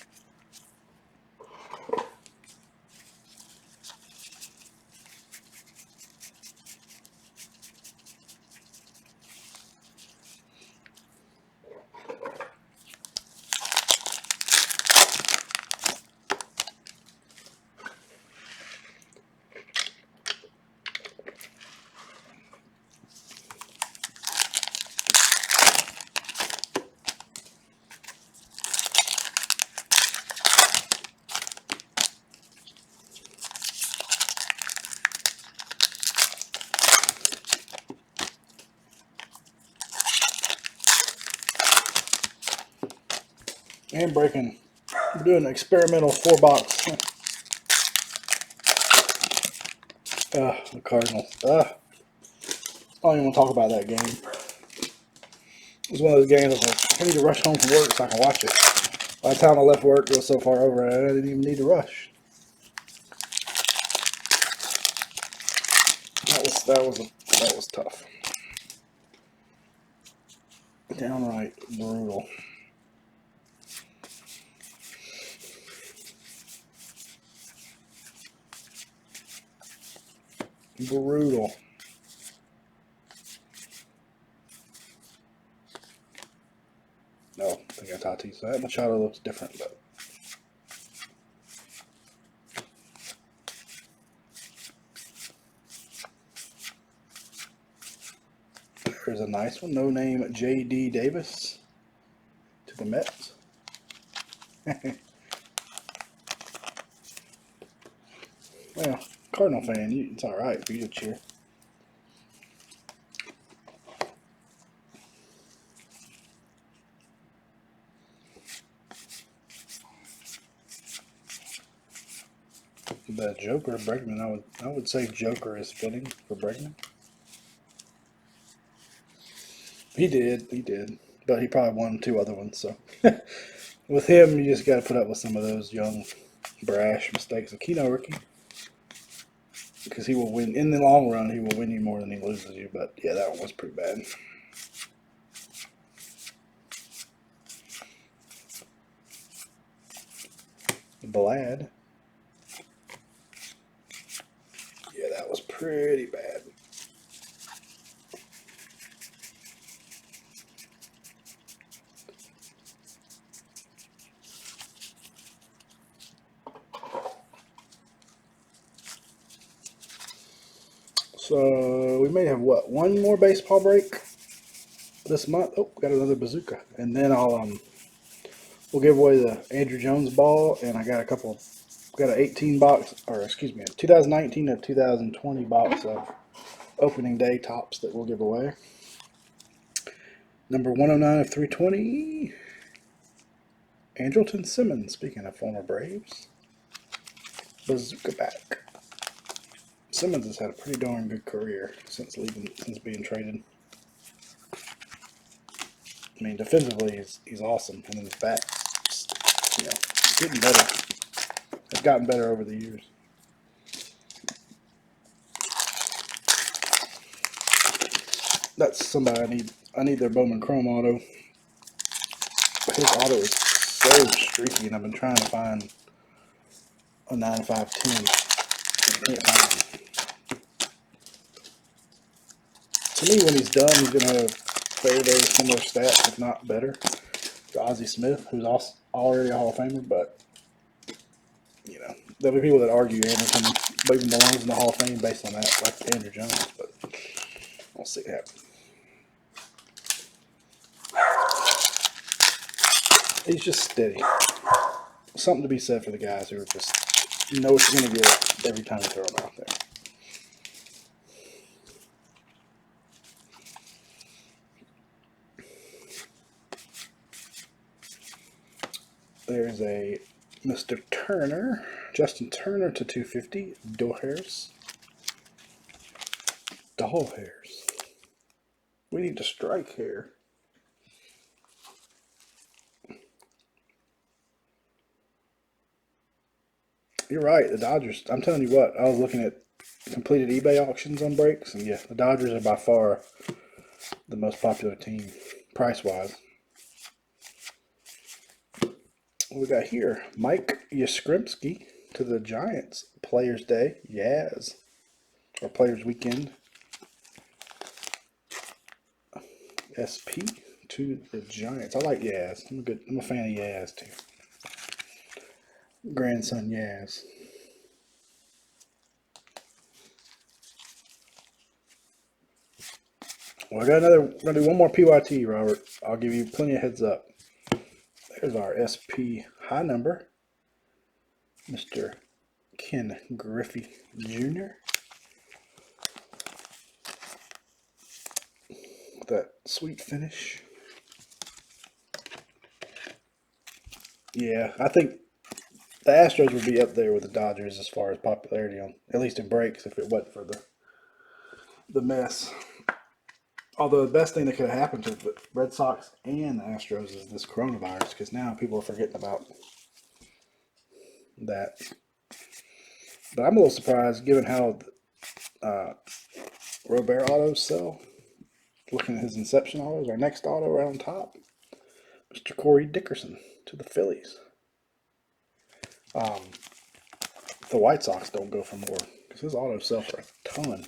[SPEAKER 1] And breaking. We're doing an experimental 4-box. The Cardinals. I don't even want to talk about that game. It was one of those games I was like, I need to rush home from work so I can watch it. By the time I left work, it was so far over, I didn't even need to rush. That was tough. Downright brutal. Brutal. No, I think I Tatis. That Machado looks different, but there's a nice one. No name J.D. Davis to the Mets. Well, Cardinal fan, it's all right for you to cheer. The Joker, Bregman, I would say Joker is fitting for Bregman. He did. But he probably won 2 other ones, so. With him, you just got to put up with some of those young, brash mistakes. Aquino rookie. Because he will win, in the long run, he will win you more than he loses you. But, yeah, that one was pretty bad. Vlad. Yeah, that was pretty bad. So we may have what, one more baseball break this month. Oh, got another bazooka, and then we'll we'll give away the Andrew Jones ball, and I got got an 18 box, or excuse me, a 2019 and 2020 box of opening day tops that we'll give away. Number 109 of 320, Andrelton Simmons, speaking of former Braves. Bazooka back. Simmons has had a pretty darn good career since being traded. I mean, defensively, he's awesome, and then his bat's, getting better. It's gotten better over the years. That's somebody I need. I need their Bowman Chrome auto. His auto is so streaky, and I've been trying to find a 9.510. I can't find him. To me, when he's done, he's going to have very, very similar stats, if not better, to Ozzie Smith, who's already a Hall of Famer. But, there'll be people that argue Anderson even belongs in the Hall of Fame based on that, like Andrew Jones. But we'll see what happens. He's just steady. Something to be said for the guys who are just know what you're going to get every time you throw them out there. There's a Mr. Turner, Justin Turner to 250, Doll hairs. We need to strike here. You're right, the Dodgers. I'm telling you what, I was looking at completed eBay auctions on breaks, and yeah, the Dodgers are by far the most popular team, price-wise. What we got here? Mike Yastrzemski to the Giants. Players Day, Yaz. Or Players Weekend. SP to the Giants. I like Yaz. I'm a fan of Yaz too. Grandson Yaz. Well, I got we're gonna do one more PYT, Robert. I'll give you plenty of heads up. There's our SP high number, Mr. Ken Griffey Jr. With that sweet finish. Yeah, I think the Astros would be up there with the Dodgers as far as popularity on, at least in breaks, if it wasn't for the mess. Although the best thing that could have happened to the Red Sox and the Astros is this coronavirus, because now people are forgetting about that. But I'm a little surprised given how Robert autos sell. Looking at his Inception autos, our next auto right on top, Mr. Corey Dickerson to the Phillies. The White Sox don't go for more, because his autos sell for a ton.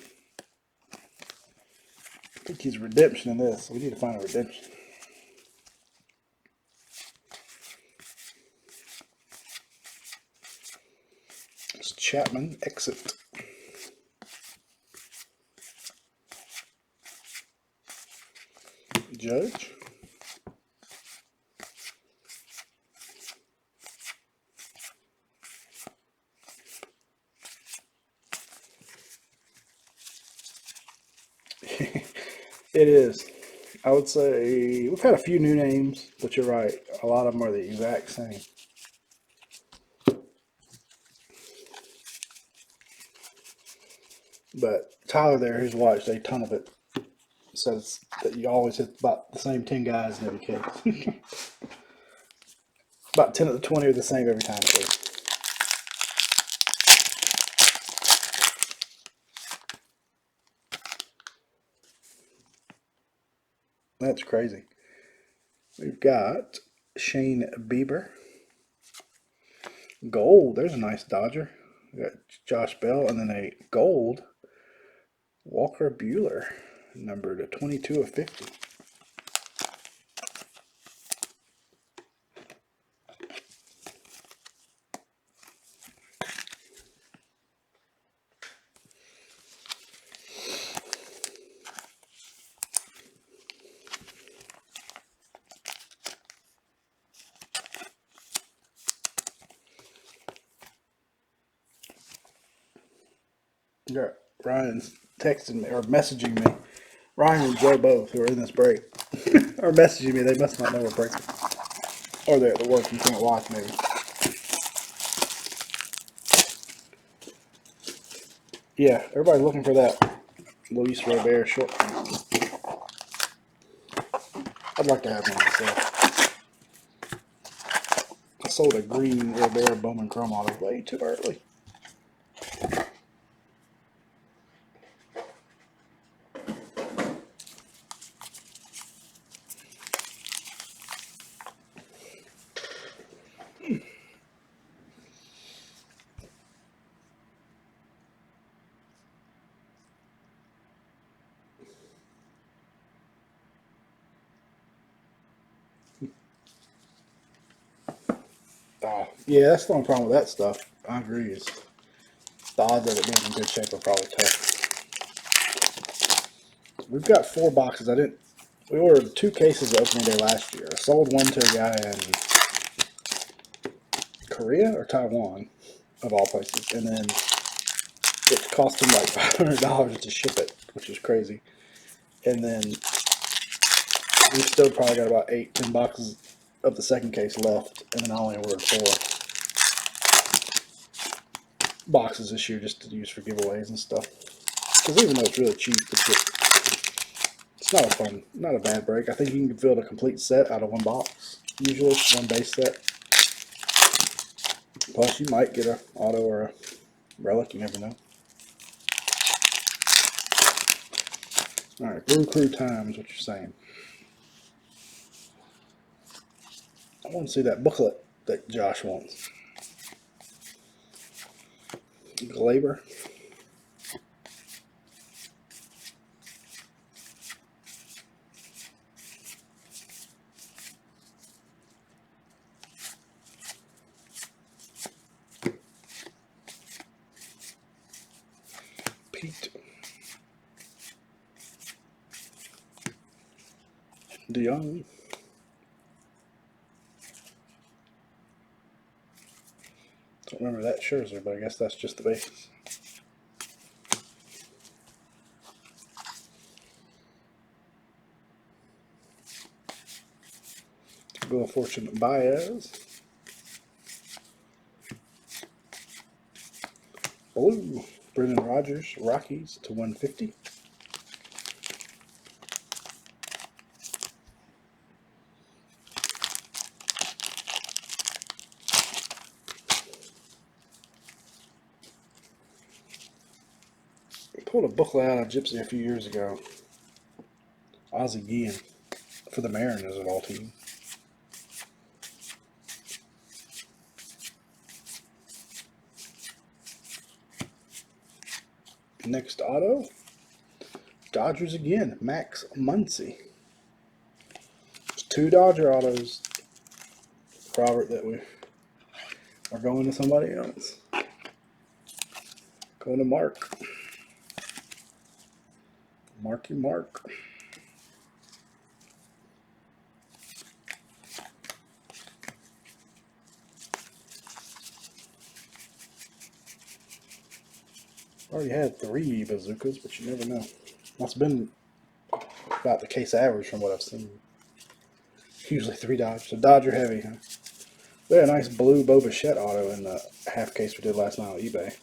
[SPEAKER 1] I think he's redemption in this. We need to find a redemption. It's Chapman, exit. Judge. It is. I would say we've had a few new names, but you're right. A lot of them are the exact same. But Tyler there, who's watched a ton of it, says that you always hit about the same 10 guys in every case. About 10 of the 20 are the same every time it is. That's crazy. We've got Shane Bieber. Gold. There's a nice Dodger. We got Josh Bell, and then a gold Walker Buehler, numbered 22 of 50. Got Ryan's texting me or messaging me. Ryan and Joe both, who are in this break, are messaging me. They must not know we're breaking. Or they're at the work. You can't watch, maybe. Yeah, everybody's looking for that Luis Robert short. I'd like to have one myself. I sold a green Robert Bowman Chrome Auto way too early. Yeah, that's the only problem with that stuff. I agree. Is the odds of it being in good shape are probably tough. We've got 4 boxes. We ordered 2 cases of opening day last year. I sold one to a guy in Korea or Taiwan, of all places, and then it cost him like $500 to ship it, which is crazy. And then we've still probably got about 8-10 boxes of the second case left, and then I only ordered 4 boxes this year just to use for giveaways and stuff. Because even though it's really cheap, it's not a bad break. I think you can build a complete set out of 1 box, usually 1 base set. Plus, you might get an auto or a relic. You never know. All right, Brew Crew time is what you're saying. I want to see that booklet that Josh wants. Glaber. Pete. DeYoung. Don't remember that Scherzer, but I guess that's just the base. Wheel of Fortune Baez. Blue. Brendan Rodgers, Rockies to 150. I pulled a booklet out of Gypsy a few years ago. Ozzie Guillen for the Mariners of all teams. Next auto, Dodgers again, Max Muncy. 2 Dodger autos, Robert, that we are going to somebody else. Going to Mark. Marky Mark. Already had 3 bazookas, but you never know. That's been about the case average from what I've seen. Usually 3 Dodgers. So Dodger heavy, huh? We had a nice blue Bo Bichette auto in the half case we did last night on eBay.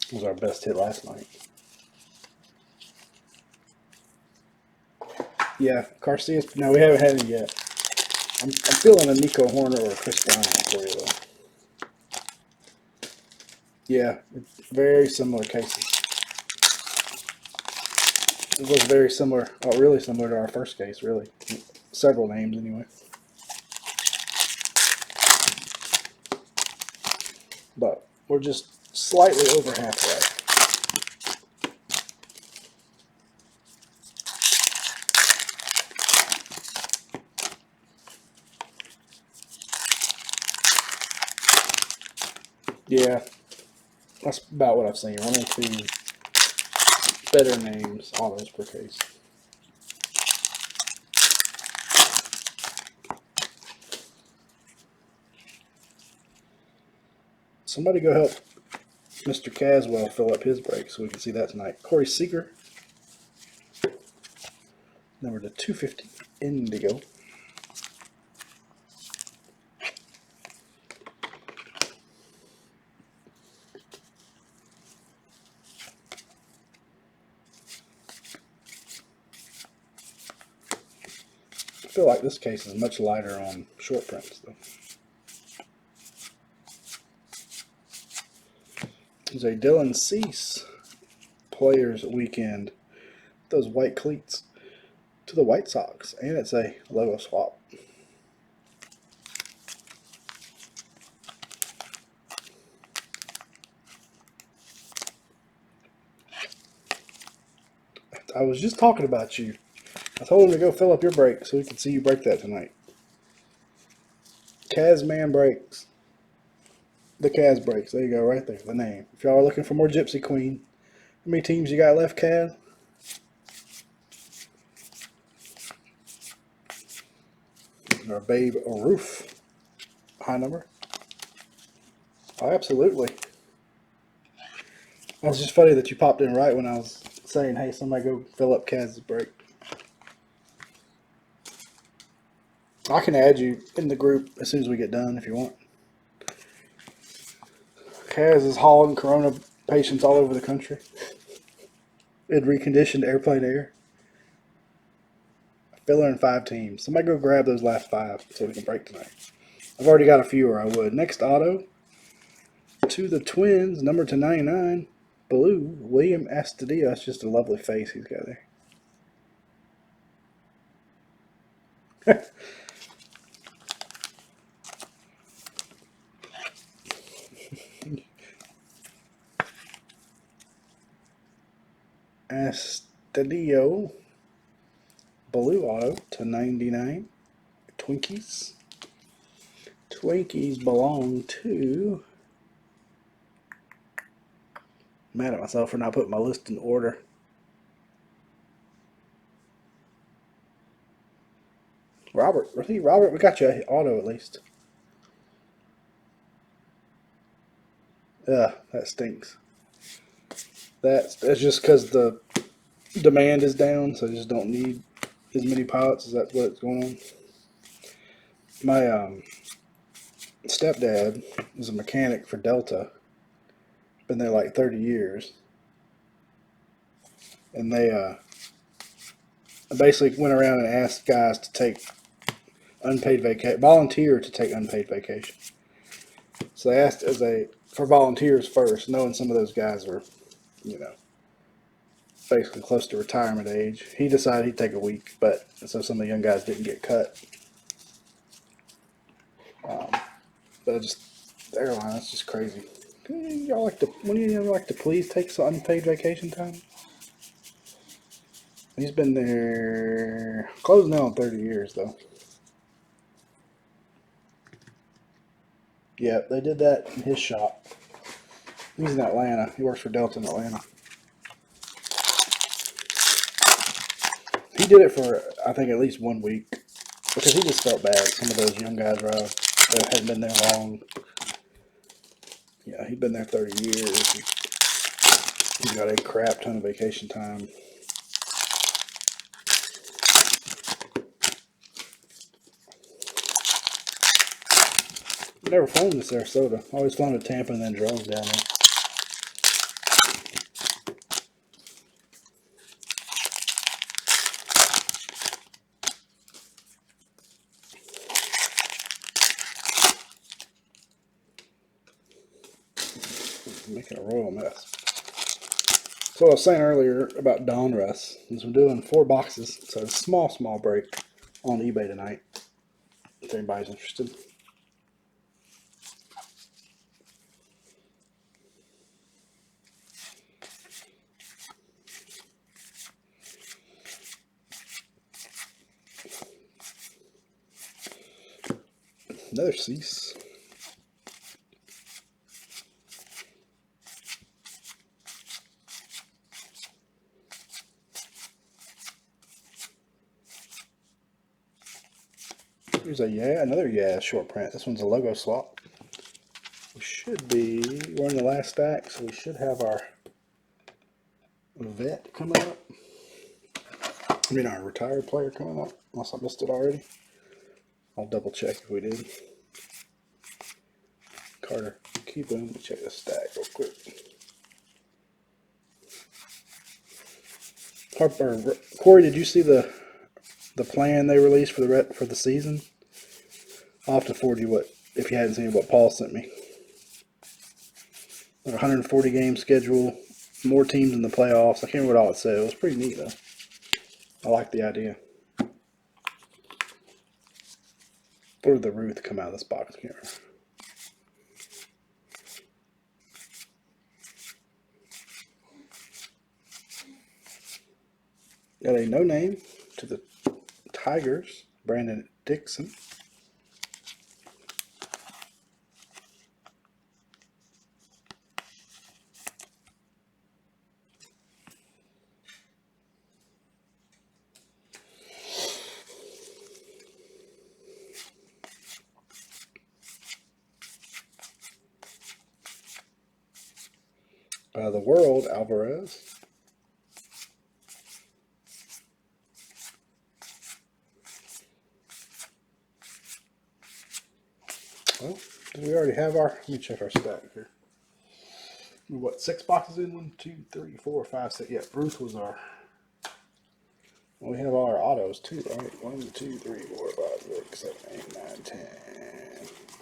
[SPEAKER 1] It was our best hit last night. Yeah, Garcia's. No, we haven't had it yet. I'm feeling a Nico Horner or a Chris Bryant for you, though. Yeah, very similar cases. It was very similar, really similar to our first case, really. Several names, anyway. But we're just slightly over halfway. Yeah, that's about what I've seen. 1 or 2 better names, autos per case. Somebody go help Mr. Caswell fill up his break so we can see that tonight. Corey Seager, number to 250, Indigo. I feel like this case is much lighter on short prints, though. There's a Dylan Cease Players Weekend. Those white cleats to the White Sox, and it's a logo swap. I was just talking about you. I told him to go fill up your break so we could see you break that tonight. Kazman breaks. The Kaz breaks. There you go, right there. The name. If y'all are looking for more Gypsy Queen, how many teams you got left, Kaz? Or Babe Roof. High number. Oh, absolutely. It was just funny that you popped in right when I was saying, hey, somebody go fill up Kaz's break. I can add you in the group as soon as we get done if you want. Kaz is hauling corona patients all over the country in reconditioned airplane air. Filler in 5 teams. Somebody go grab those last 5 so we can break tonight. I've already got a few or I would. Next auto to the Twins, number to 99, blue, William Astudillo. That's just a lovely face he's got there. Astudillo, blue auto to 99. Twinkies. Twinkies belong to... I'm mad at myself for not putting my list in order. Robert, really? Robert, we got you an auto at least. Ugh, that stinks. That's just because the demand is down, so I just don't need as many pilots. Is that what's going on? My stepdad is a mechanic for Delta. Been there like 30 years. And they basically went around and asked guys to take unpaid vacation, volunteer to take unpaid vacation. So they asked for volunteers first, knowing some of those guys were, you know, basically close to retirement age. He decided he'd take a week, but so some of the young guys didn't get cut. But the airline, that's just crazy. Y'all like to, when you like to please take some unpaid vacation time? He's been there, closing now on 30 years though. Yep, they did that in his shop. He's in Atlanta. He works for Delta in Atlanta. He did it for, I think, at least 1 week because he just felt bad. Some of those young guys that hadn't been there long. Yeah, he'd been there 30 years. He's got a crap ton of vacation time. Never flown to Sarasota. Always flown to Tampa and then drove down there. Making a royal mess. So I was saying earlier about Donruss is we're doing 4 boxes, so it's a small break on eBay tonight. If anybody's interested. Another Cease. Here's another short print. This one's a logo swap. We should be, we're in the last stack, so we should have our vet coming up. I mean, our retired player coming up, unless I missed it already. I'll double check if we did. Carter, keep them. Let me check the stack real quick. Corey, did you see the plan they released for the season? I'll have to forward you what, if you hadn't seen what Paul sent me. Like 140 game schedule, more teams in the playoffs. I can't remember what all it said. It was pretty neat though. I like the idea. Or did the Ruth come out of this box? I can't remember. Got a no name to the Tigers, Brandon Dixon. The World, Alvarez. Well, did we already have our, let me check our stack here. What, 6 boxes in? 1, 2, 3, 4, 5, 6. Yeah, Bruce was our, well, we have our autos too, right? 1, 2, 3, 4, 5, 6, 7, 8, 9, 10.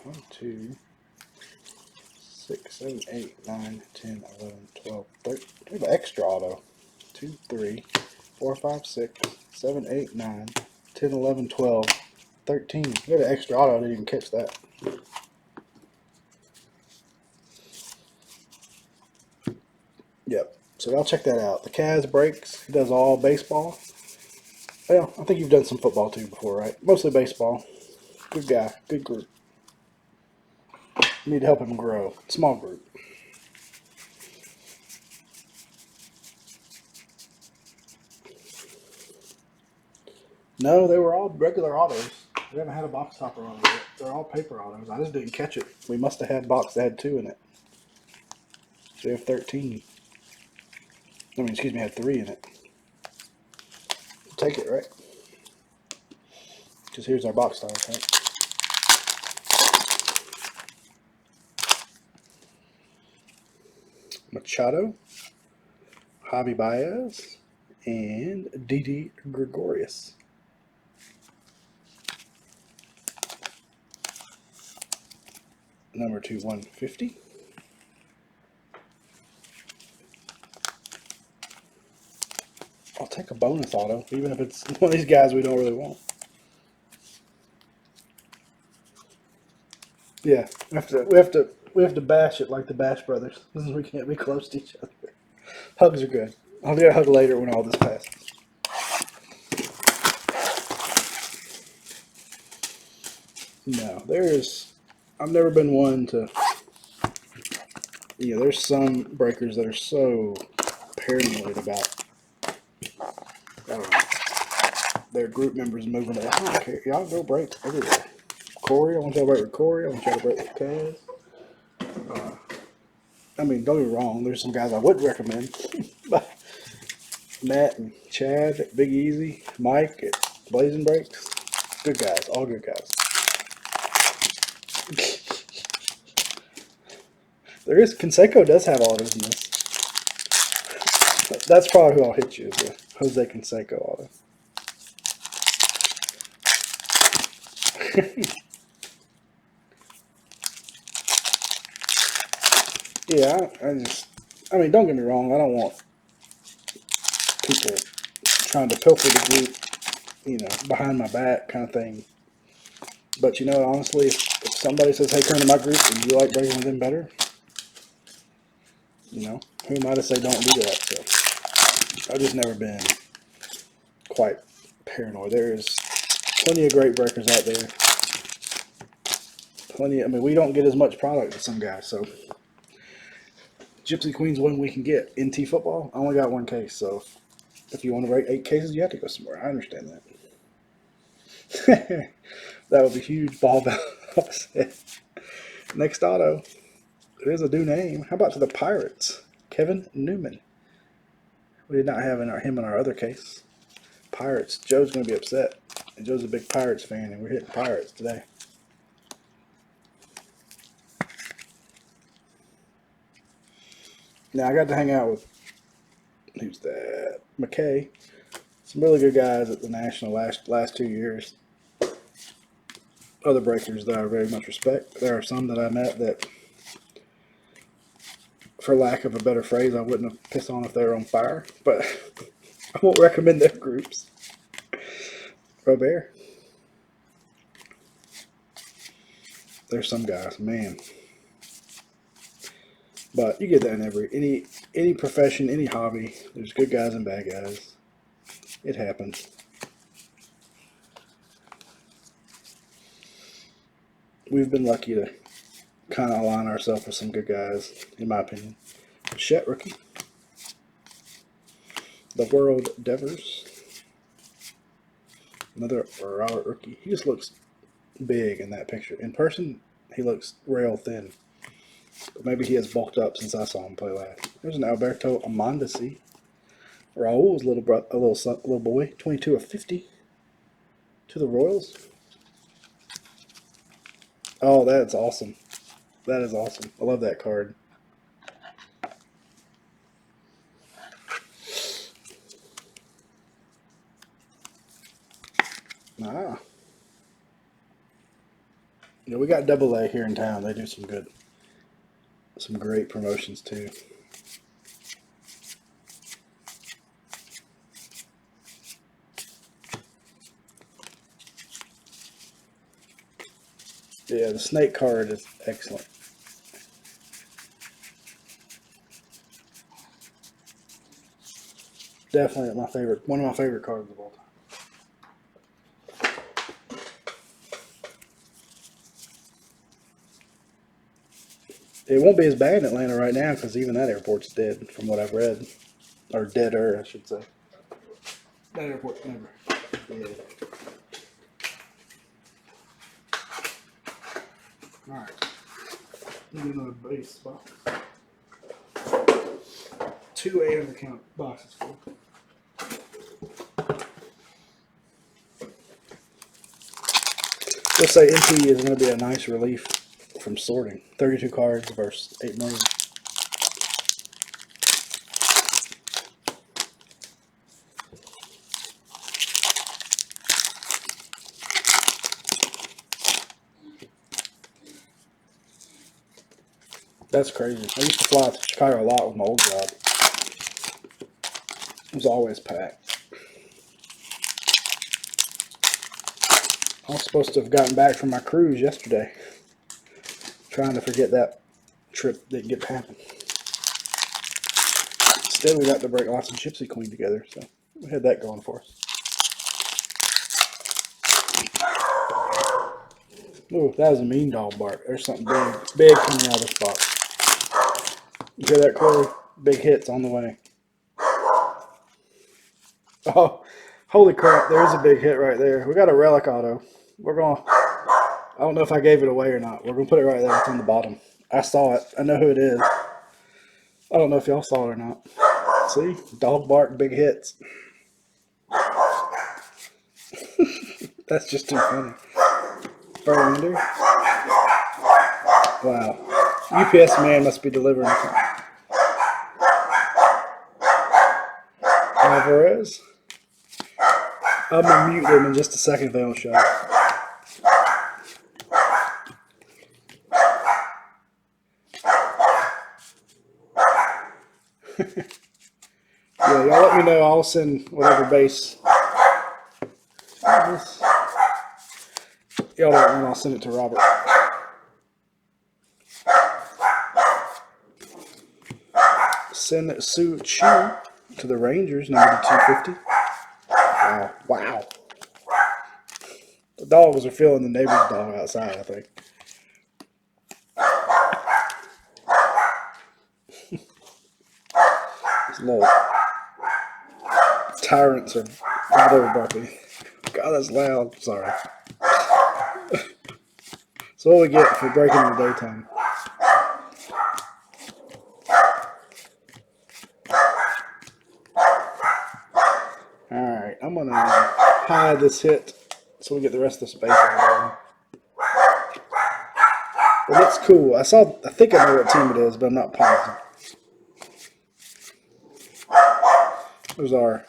[SPEAKER 1] 1, 2, 6, 7, 8, 9, 10, 11, 12, 13. We have an extra auto. 2, 3, 4, 5, 6, 7, 8, 9, 10, 11, 12, 13. We had an extra auto. I didn't even catch that. Yep. So I'll check that out. The Kaz breaks. He does all baseball. Well, I think you've done some football too before, right? Mostly baseball. Good guy. Good group. Need to help him grow. Small group. No, they were all regular autos. We haven't had a box topper on it yet. They're all paper autos. I just didn't catch it. We must have had a box that had 2 in it. So we have 13. I mean, excuse me, had 3 in it. Take it, right? Because here's our box topper, right? Machado, Javi Baez, and Didi Gregorius. Number 2, 150. I'll take a bonus auto, even if it's one of these guys we don't really want. Yeah, we have to bash it like the Bash Brothers. We can't be close to each other. Hugs are good. I'll get a hug later when all this passes. No, I've never been one to. Yeah, there's some breakers that are so paranoid about, I don't know, their group members moving it. I don't care. Y'all go break everywhere. Corey, I want y'all to break with Corey. I want y'all to break with Kaz. I mean, don't get me wrong. There's some guys I would recommend. But Matt and Chad at Big Easy, Mike at Blazing Breaks. Good guys. All good guys. Canseco does have autos in this. That's probably who I'll hit you, is the Jose Canseco auto. Yeah, I mean, don't get me wrong. I don't want people trying to pilfer the group, behind my back kind of thing. But, honestly, if somebody says, hey, come to my group and you like breaking with them better, who am I to say don't do that? So I've just never been quite paranoid. There's plenty of great breakers out there. We don't get as much product as some guys, so Gypsy Queen's one we can get. NT football, I only got 1 case, so if you want to break 8 cases, you have to go somewhere. I understand that. That would be huge ball bounce. Next auto. It is a new name. How about to the Pirates? Kevin Newman. We did not have him in our other case. Pirates. Joe's going to be upset. And Joe's a big Pirates fan, and we're hitting Pirates today. Now, I got to hang out with, who's that? McKay. Some really good guys at the National last 2 years. Other breakers that I very much respect. There are some that I met that, for lack of a better phrase, I wouldn't have pissed on if they were on fire. But I won't recommend their groups. Robert. There's some guys, man. But you get that in any profession, any hobby. There's good guys and bad guys. It happens. We've been lucky to kind of align ourselves with some good guys, in my opinion. Chet rookie. The World Devers. Another Robert rookie. He just looks big in that picture. In person, he looks rail thin. But maybe he has bulked up since I saw him play last. There's an Alberto Amondesi. Raul's little boy, 22 of 50 to the Royals. Oh, that's awesome. That is awesome. I love that card. Ah. Yeah, we got AA here in town. They do some great promotions too. Yeah, the snake card is excellent. Definitely one of my favorite cards of all time. It won't be as bad in Atlanta right now because even that airport's dead, from what I've read. Or deader, I should say. That airport's never dead. Alright. Get another base box. 2 8-count boxes full. Let's say NT is going to be a nice relief from sorting. 32 cards versus 8 million. That's crazy. I used to fly to Chicago a lot with my old job. It was always packed. I was supposed to have gotten back from my cruise yesterday. Trying to forget that trip didn't get to happen. Instead, we got to break lots of Gypsy Queen together, so we had that going for us. Ooh, that was a mean dog bark. There's something big coming out of this box. You hear that, Corey? Big hits on the way. Oh, holy crap, there's a big hit right there. We got a relic auto. I don't know if I gave it away or not. We're going to put it right there. It's on the bottom. I saw it. I know who it is. I don't know if y'all saw it or not. See? Dog bark, big hits. That's just too funny. Verlander. Wow. UPS man must be delivering. Alvarez. I'm going to mute them in just a second if they don't show up. Yeah, y'all let me know. I'll send whatever base. Y'all don't want, I'll send it to Robert. Send Sue Chu to the Rangers, number 250. Wow. Wow. The dogs are feeling the neighbor's dog outside, I think. These little tyrants are all over barking. God, that's loud. Sorry. So what we get for breaking in the daytime. I'm gonna hide this hit so we get the rest of the space out of it. It looks cool. I think I know what team it is, but I'm not positive. There's our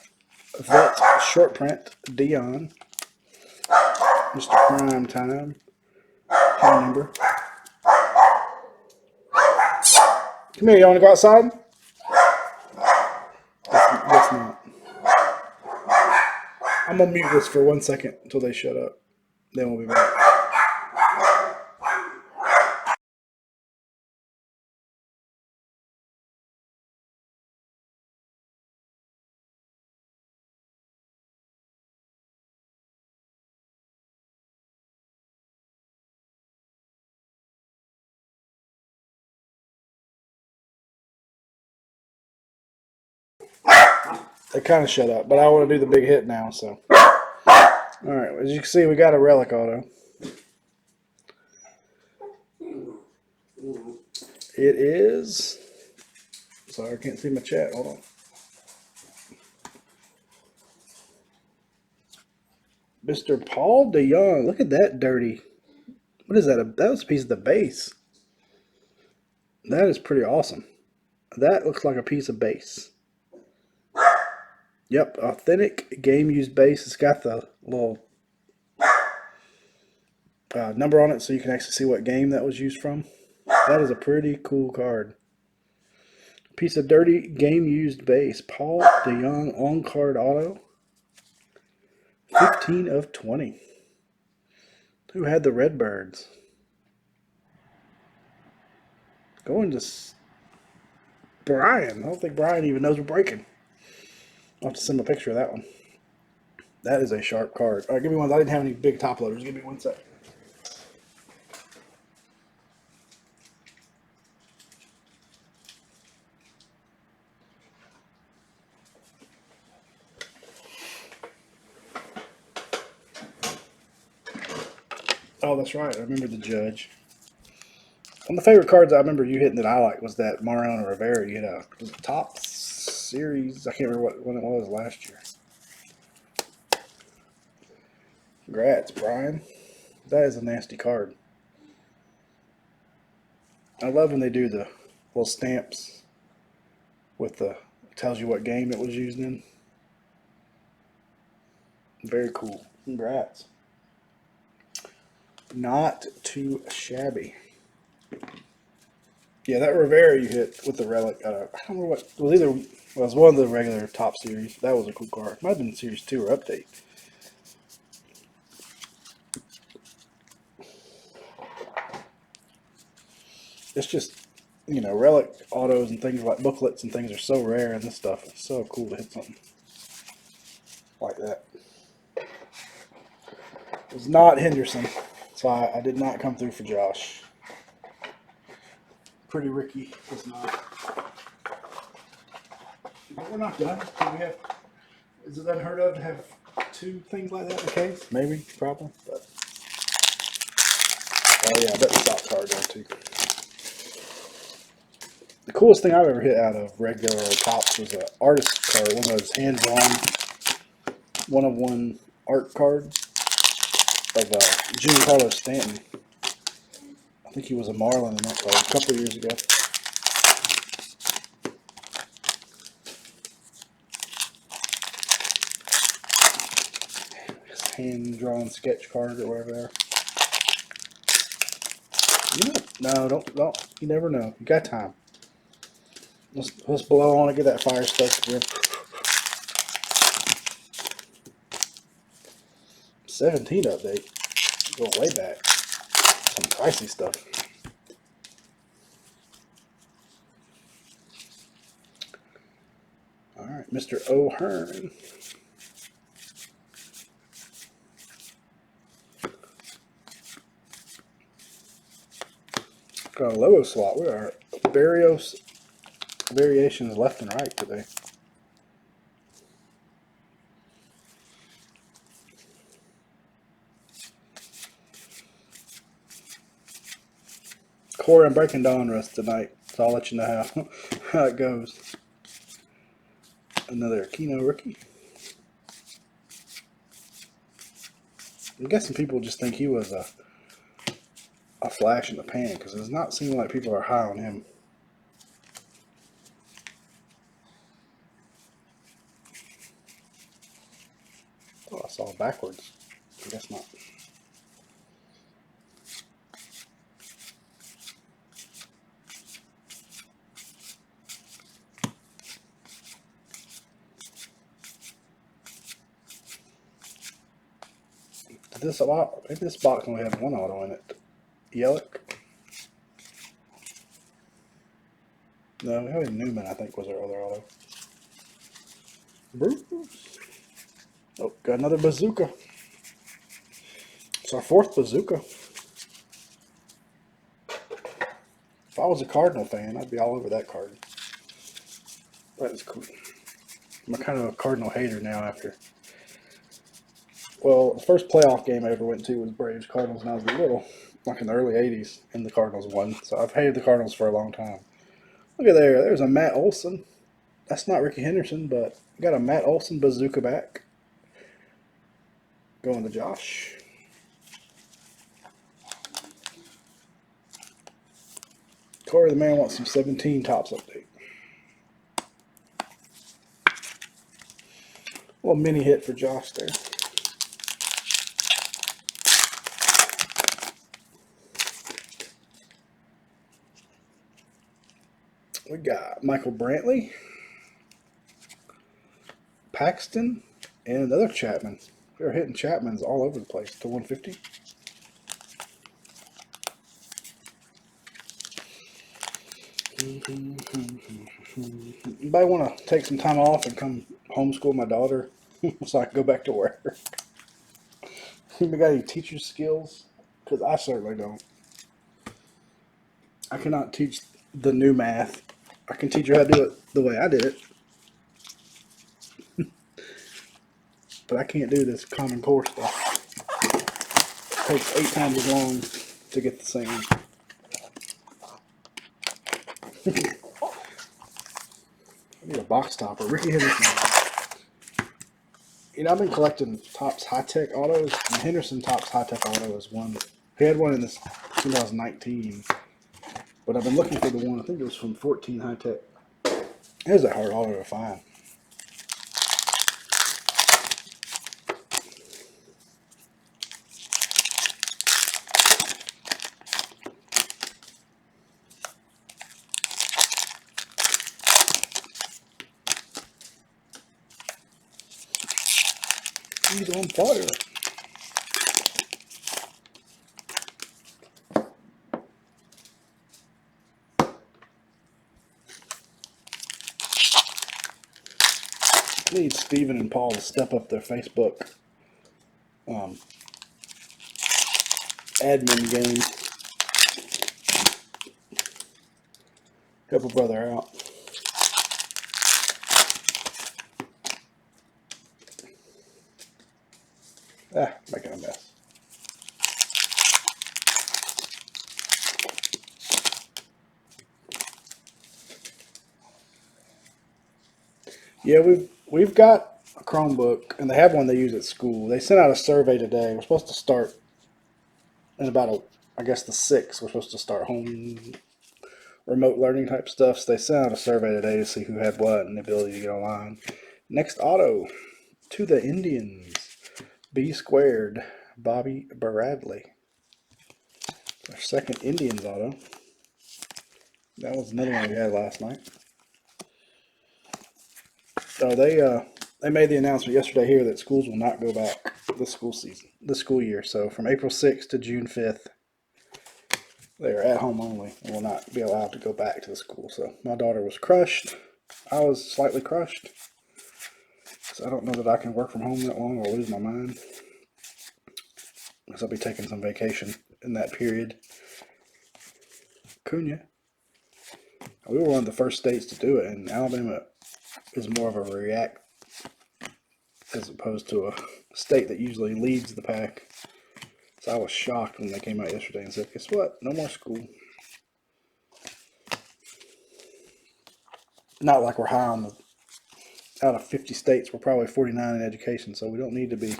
[SPEAKER 1] vet short print, Dion. Mr. Prime Time. Phone number. Come here, you wanna go outside? Guess not. I'm gonna mute this for 1 second until they shut up. Then we'll be back. They kind of shut up, but I want to do the big hit now, so. Alright, as you can see, we got a relic auto. It is. Sorry, I can't see my chat. Hold on. Mr. Paul DeYoung. Look at that dirty. What is that? That was a piece of the base. That is pretty awesome. That looks like a piece of base. Yep, authentic game used base. It's got the little number on it so you can actually see what game that was used from. That is a pretty cool card. Piece of dirty game used base. Paul DeYoung on card auto. 15 of 20. Who had the Redbirds? Going to Brian. I don't think Brian even knows we're breaking. I'll have to send him a picture of that one. That is a sharp card. All right, give me one. I didn't have any big top loaders. Give me 1 sec. Oh, that's right. I remember the judge. One of the favorite cards I remember you hitting that I liked was that Mariano Rivera. You had was it top series? I can't remember when it was last year. Congrats, Brian. That is a nasty card. I love when they do the little stamps with the tells you what game it was used in. Very cool. Congrats. Not too shabby. Yeah, that Rivera you hit with the relic. I don't remember what it was either. Well, it was one of the regular top series. That was a cool card. Might have been series 2 or update. It's just, you know, relic autos and things like booklets and things are so rare, and this stuff is so cool to hit something like that. It was not Henderson, so I did not come through for Josh. Pretty Ricky was not. But we're not done. Is it unheard of to have 2 things like that in the case? Maybe, probably. But oh yeah, I bet the top card there too. The coolest thing I've ever hit out of regular tops was an artist card, one of those hand-drawn, one-of-one art cards of Giancarlo Stanton. I think he was a Marlin in that card a couple of years ago. Hand-drawn sketch card or whatever there. You know, no, don't. You never know. You got time. Let's blow on and get that fire stoked again. 17 update. Go way back. Some pricey stuff. Alright, Mr. O'Hearn. Got a logo slot. We are variations left and right today. Corey, I'm breaking Donruss tonight, so I'll let you know how it goes. Another Aquino rookie. I'm guessing people just think he was a flash in the pan because it does not seem like people are high on him. Oh, I saw it backwards. I guess not. Maybe this box only had one auto in it. Yelich? No, Harry Newman, I think, was our other auto. Bruce. Oh, got another bazooka. It's our fourth bazooka. If I was a Cardinal fan, I'd be all over that card. That is cool. I'm kind of a Cardinal hater now after. Well, the first playoff game I ever went to was Braves Cardinals when I was little, like in the early 80s, and the Cardinals won. So I've hated the Cardinals for a long time. Look at there. There's a Matt Olson. That's not Ricky Henderson, but we got a Matt Olson bazooka back. Going to Josh. Corey the man wants some 17 tops update. A little mini hit for Josh there. We got Michael Brantley, Paxton, and another Chapman. We are hitting Chapmans all over the place to 150. Anybody want to take some time off and come homeschool my daughter so I can go back to work? Anybody got any teacher skills? Because I certainly don't. I cannot teach the new math. I can teach her how to do it the way I did it. But I can't do this Common Core stuff. It takes 8 times as long to get the same. I need a box topper. Ricky Henderson. You know, I've been collecting Topps high-tech autos, and Henderson Topps high-tech auto is one. He had one in this 2019, but I've been looking for the one. I think it was from 14 high-tech. It was a hard auto to find. He's on fire. I need Steven and Paul to step up their Facebook admin game. Help a brother out. Making a mess. Yeah, we've got a Chromebook, and they have one they use at school. They sent out a survey today. We're supposed to start in about I guess the 6th. We're supposed to start home remote learning type stuff. So they sent out a survey today to see who had what and the ability to get online. Next auto to the Indians. B squared. Bobby Bradley. Our second Indians auto. That was another one we had last night. So they made the announcement yesterday here that schools will not go back this school year. So from April 6th to June 5th, they are at home only and will not be allowed to go back to the school. So my daughter was crushed. I was slightly crushed. So I don't know that I can work from home that long. I'll lose my mind. Because I'll be taking some vacation in that period. Cunha. We were one of the first states to do it, and Alabama is more of a react as opposed to a state that usually leads the pack. So I was shocked when they came out yesterday and said, guess what? No more school. Not like we're high on the, out of 50 states, we're probably 49 in education, so we don't need to be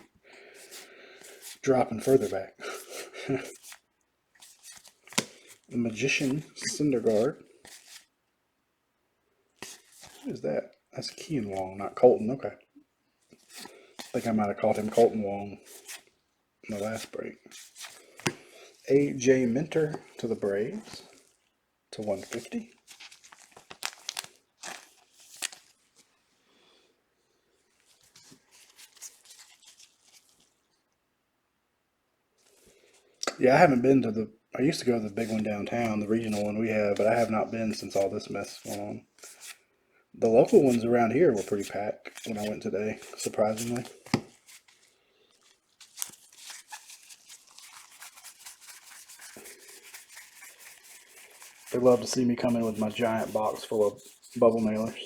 [SPEAKER 1] dropping further back. The Magician Syndergaard. Who is that? That's Kean Wong, not Colton. Okay. I think I might have called him Colton Wong in the last break. A.J. Minter to the Braves to 150. Yeah, I haven't been to the. I used to go to the big one downtown, the regional one we have, but I have not been since all this mess went on. The local ones around here were pretty packed when I went today, surprisingly. They love to see me come in with my giant box full of bubble mailers.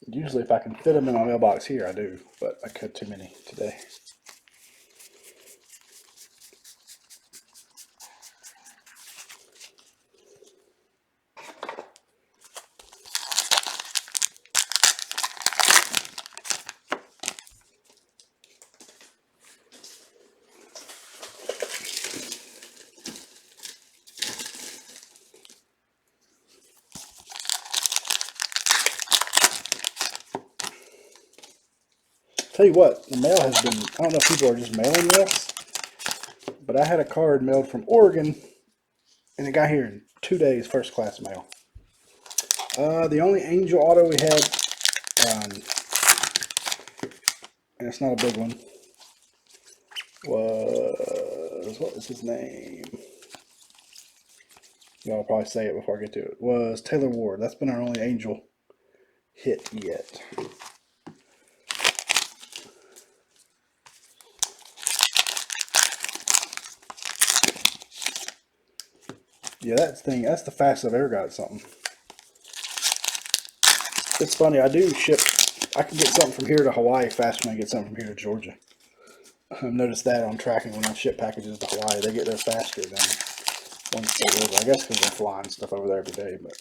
[SPEAKER 1] Usually if I can fit them in my mailbox here, I do, but I cut too many today. Tell you what, the mail has been, I don't know if people are just mailing this, but I had a card mailed from Oregon, and it got here in 2 days, first class mail. The only Angel auto we had, and it's not a big one, was, what was his name? Y'all probably say it before I get to it. Was Taylor Ward. That's been our only Angel hit yet. Yeah, that's the fastest I've ever got something. It's funny, I can get something from here to Hawaii faster than I get something from here to Georgia. I've noticed that on tracking when I ship packages to Hawaii. They get there faster than ones that live. I guess because they're flying stuff over there every day, but.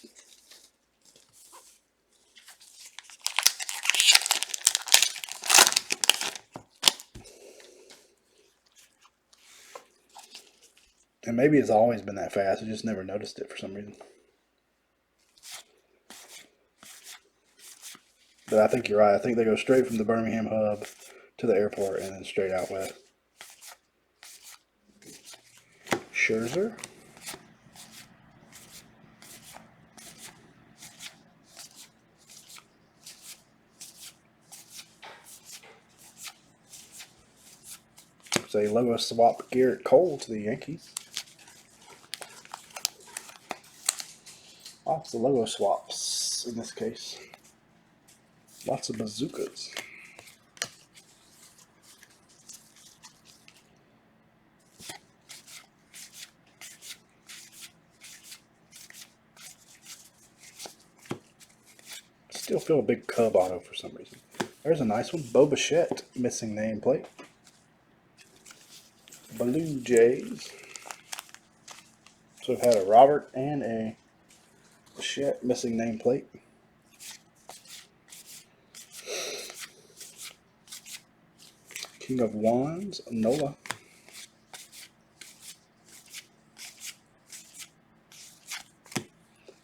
[SPEAKER 1] And maybe it's always been that fast. I just never noticed it for some reason. But I think you're right. I think they go straight from the Birmingham hub to the airport and then straight out west. Scherzer. It's a logo swap Garrett Cole to the Yankees. Lots of logo swaps in this case. Lots of bazookas. Still feel a big Cub auto for some reason. There's a nice one. Bo Bichette, missing nameplate. Blue Jays. So we've had a Robert and a Bichette missing nameplate. King of Wands, Nola.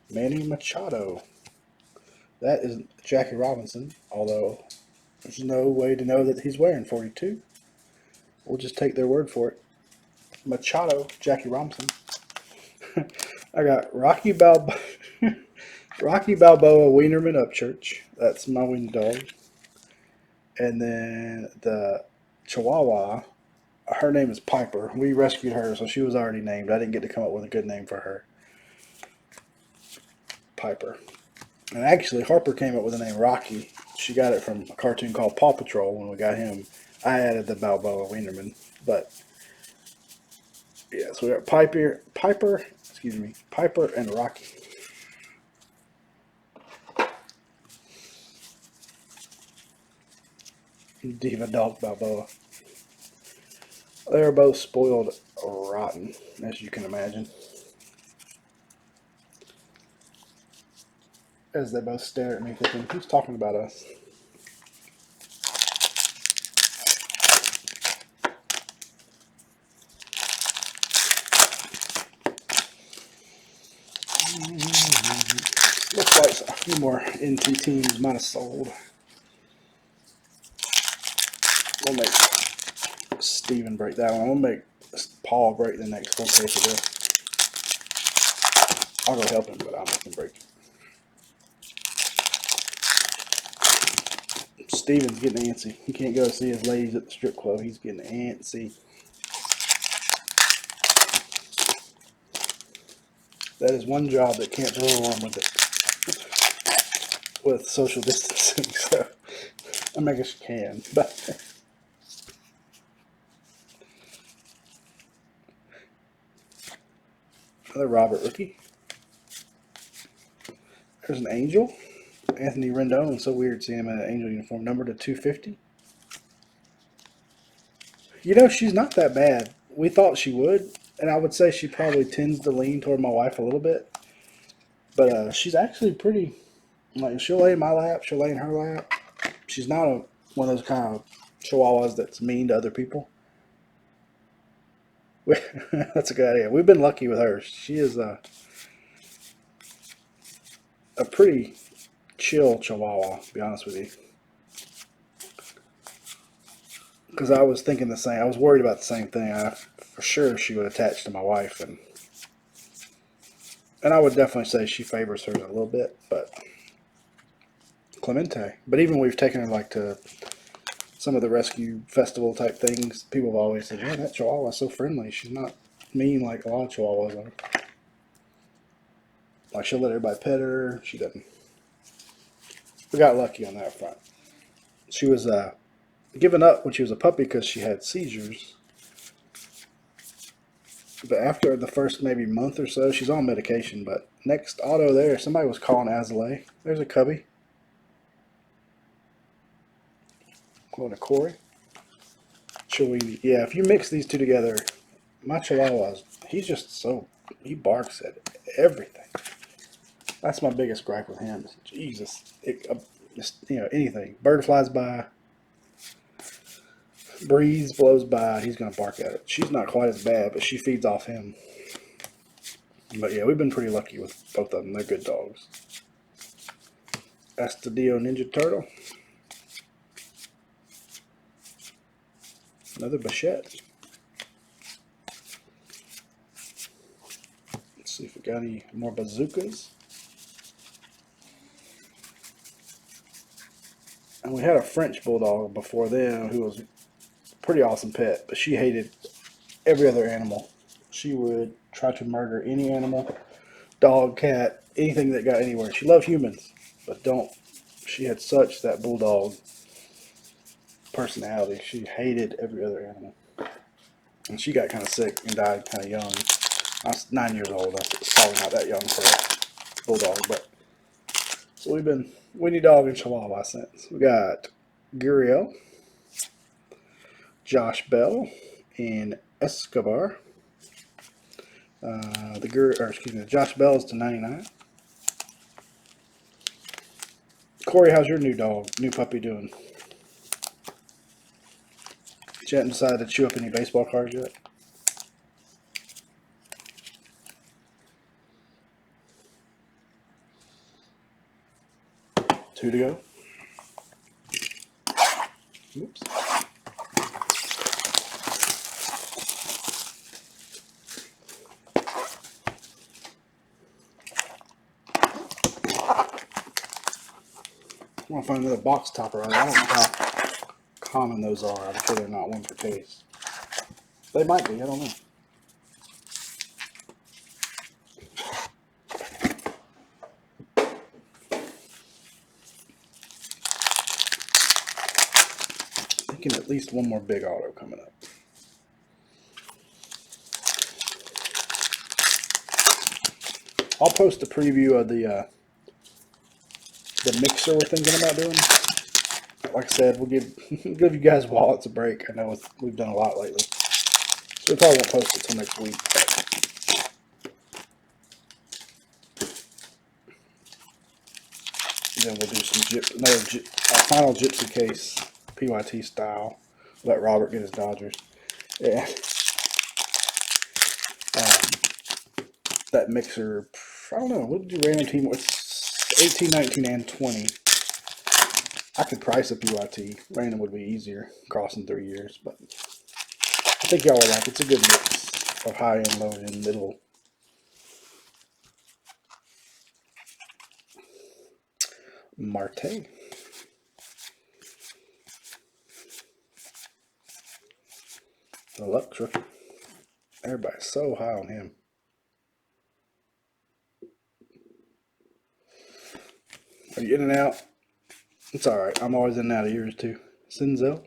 [SPEAKER 1] Manny Machado. That is Jackie Robinson, although there's no way to know that he's wearing 42. We'll just take their word for it. Machado, Jackie Robinson. I got Rocky Balboa Wienerman Upchurch. That's my wing dog. And then the Chihuahua, her name is Piper. We rescued her, so she was already named. I didn't get to come up with a good name for her. Piper. And actually, Harper came up with the name Rocky. She got it from a cartoon called Paw Patrol when we got him. I added the Balboa Wienerman. But, yeah, so we got Piper, and Rocky. Diva Dog Balboa. They're both spoiled rotten, as you can imagine. As they both stare at me thinking, who's talking about us? Looks like a few more NT teams might have sold. We'll make Steven break that one. We'll make Paul break the next full case of this. I'll go help him, but I'll make him break it. Steven's getting antsy. He can't go see his ladies at the strip club. He's getting antsy. That is one job that can't go wrong with it. With social distancing, so I guess you can, but another Robert rookie. There's an Angel. Anthony Rendon. It's so weird seeing him in an Angel uniform. Number to 250. You know, she's not that bad. We thought she would, and I would say she probably tends to lean toward my wife a little bit. But she's actually pretty, like, she'll lay in my lap, she'll lay in her lap. She's not one of those kind of chihuahuas that's mean to other people. That's a good idea. We've been lucky with her. She is a pretty chill chihuahua, to be honest with you. Because I was thinking the same. I was worried about the same thing. For sure she would attach to my wife, and I would definitely say she favors hers a little bit, but Clemente. But even we've taken her like to some of the rescue festival type things. People have always said, "Man, that Chihuahua's so friendly. She's not mean like a lot of Chihuahuas are." Like, she'll let everybody pet her. She doesn't. We got lucky on that front. She was given up when she was a puppy because she had seizures. But after the first maybe month or so, she's on medication. But next auto there, somebody was calling Azalea. There's a cubby. Going to Corey. Yeah, if you mix these two together, my Chihuahuas, he's just so, he barks at everything. That's my biggest gripe with him. Jesus. Anything. Bird flies by, breeze blows by, he's going to bark at it. She's not quite as bad, but she feeds off him. But yeah, we've been pretty lucky with both of them. They're good dogs. Estadio Ninja Turtle. Another Bichette. Let's see if we got any more bazookas. And we had a French Bulldog before then who was a pretty awesome pet, but she hated every other animal. She would try to murder any animal, dog, cat, anything that got anywhere. She loved humans, but she had such that Bulldog personality. She hated every other animal. And she got kind of sick and died kind of young. I was 9 years old. That's probably not that young for a Bulldog, but so we've been Winnie Dog and Chihuahua since. We got Guriel, Josh Bell, and Escobar. The Josh Bell is to 99. Corey, how's your new puppy doing? You haven't decided to chew up any baseball cards yet? Two to go. Oops. I want to find another box topper. I don't know how common those are. I'm sure they're not one per case. They might be. I don't know. Thinking at least one more big auto coming up. I'll post a preview of the mixer we're thinking about doing. Like I said, we'll give you guys wallets a break. I know we've done a lot lately, so we probably won't post it till next week. Then we'll do some final Gypsy case, PYT style. Let Robert get his Dodgers. Yeah. That mixer, I don't know. We'll do random team. It's 18, 19, and 20. I could price a PYT. Random would be easier, crossing 3 years, but I think y'all will like it. It's a good mix of high end, low end, middle. Marte. The Lux rookie. Everybody's so high on him. Are you in and out? It's alright. I'm always in and out of yours too. Sinzel.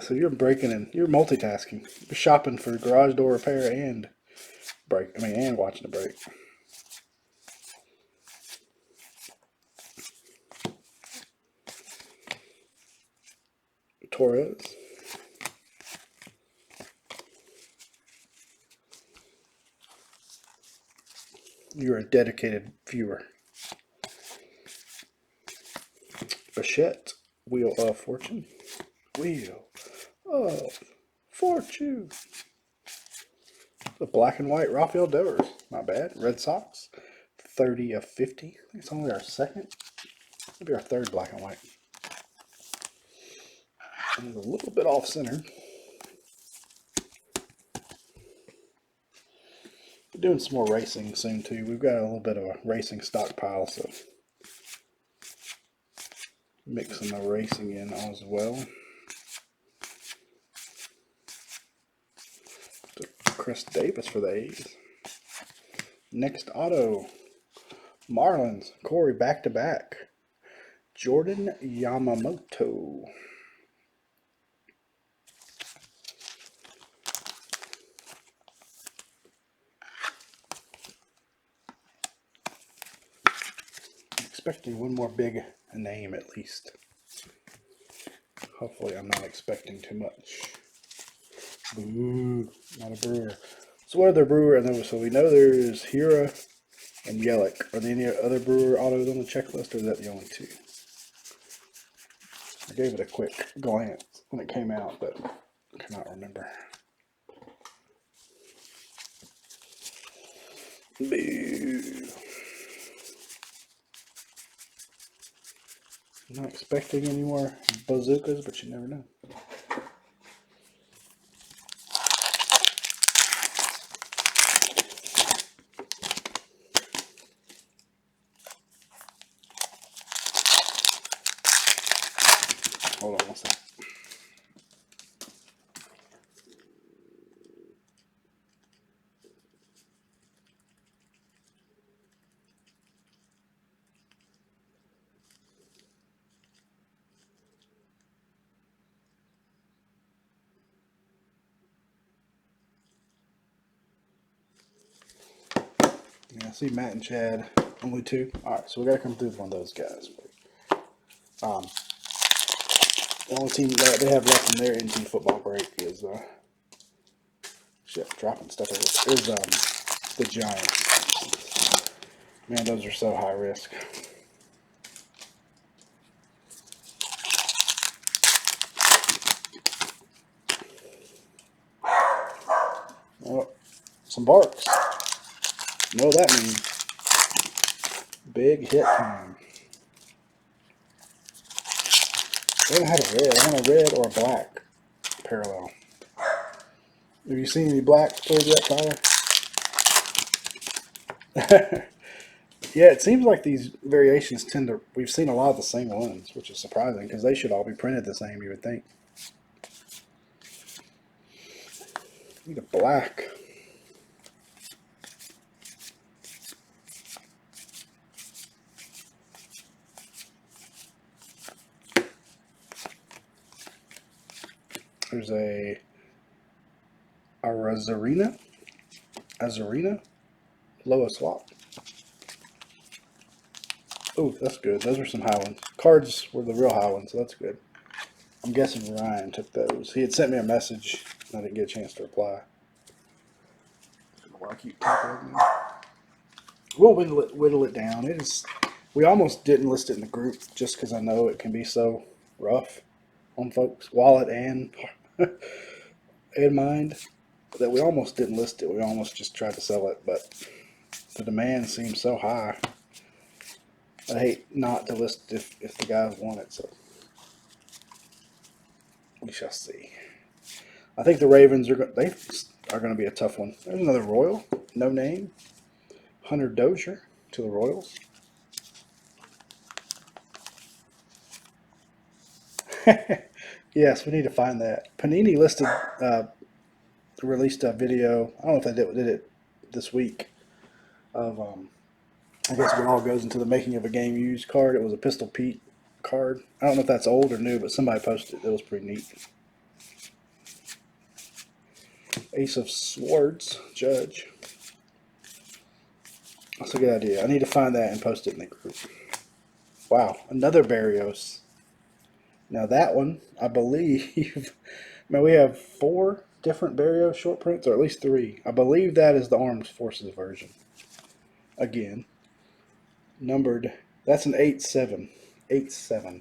[SPEAKER 1] So you're breaking and you're multitasking. You're shopping for garage door repair and and watching the break. Torres. You're a dedicated viewer. Bichette. Wheel of Fortune. Wheel of Fortune. The black and white Rafael Devers. Not bad. Red Sox. 30 of 50. I think it's only our second. Maybe our third black and white. And a little bit off center. We're doing some more racing soon too. We've got a little bit of a racing stockpile, so mixing the racing in as well. Chris Davis for the A's. Next auto. Marlins. Corey back to back. Jordan Yamamoto. Expecting one more big name at least. Hopefully I'm not expecting too much. Boo, not a Brewer. So what other Brewer? And so we know there's Hira and Yelich. Are there any other Brewer autos on the checklist, or is that the only two? I gave it a quick glance when it came out, but I cannot remember. Boo. I'm not expecting any more bazookas, but you never know. Hold on one second. Yeah, I see Matt and Chad, only two. Alright, so we gotta come through with one of those guys. The only team that they have left in their NT football break is shit, dropping stuff over. Is the Giants. Man, those are so high risk. Oh, some barks. You know what that means? Big hit time. They don't have a red. I want a red or a black parallel. Have you seen any black towards that color? Yeah, it seems like these variations tend to. We've seen a lot of the same ones, which is surprising because they should all be printed the same, you would think. Need a black. There's a Azarina, Loa swap. Oh, that's good. Those are some high ones. Cards were the real high ones, so that's good. I'm guessing Ryan took those. He had sent me a message, and I didn't get a chance to reply. I keep tapping. We'll whittle it down. It is. We almost didn't list it in the group just because I know it can be so rough on folks' wallet and mind. that we almost didn't list it. We almost just tried to sell it, but the demand seems so high. I hate not to list if the guys want it, so we shall see. I think the Ravens are going to be a tough one. There's another Royal, no name, Hunter Dozier to the Royals. Yes, we need to find that. Panini released a video. I don't know if they did it this week of I guess it all goes into the making of a game used card. It was a Pistol Pete card. I don't know if that's old or new, but somebody posted it. It was pretty neat. Ace of Swords, Judge. That's a good idea. I need to find that and post it in the group. Wow, another Barrios. Now that one, I believe, man, we have 4 different Barrios short prints, or at least 3. I believe that is the Armed Forces version. Again, numbered. That's an 8-7. 8-7.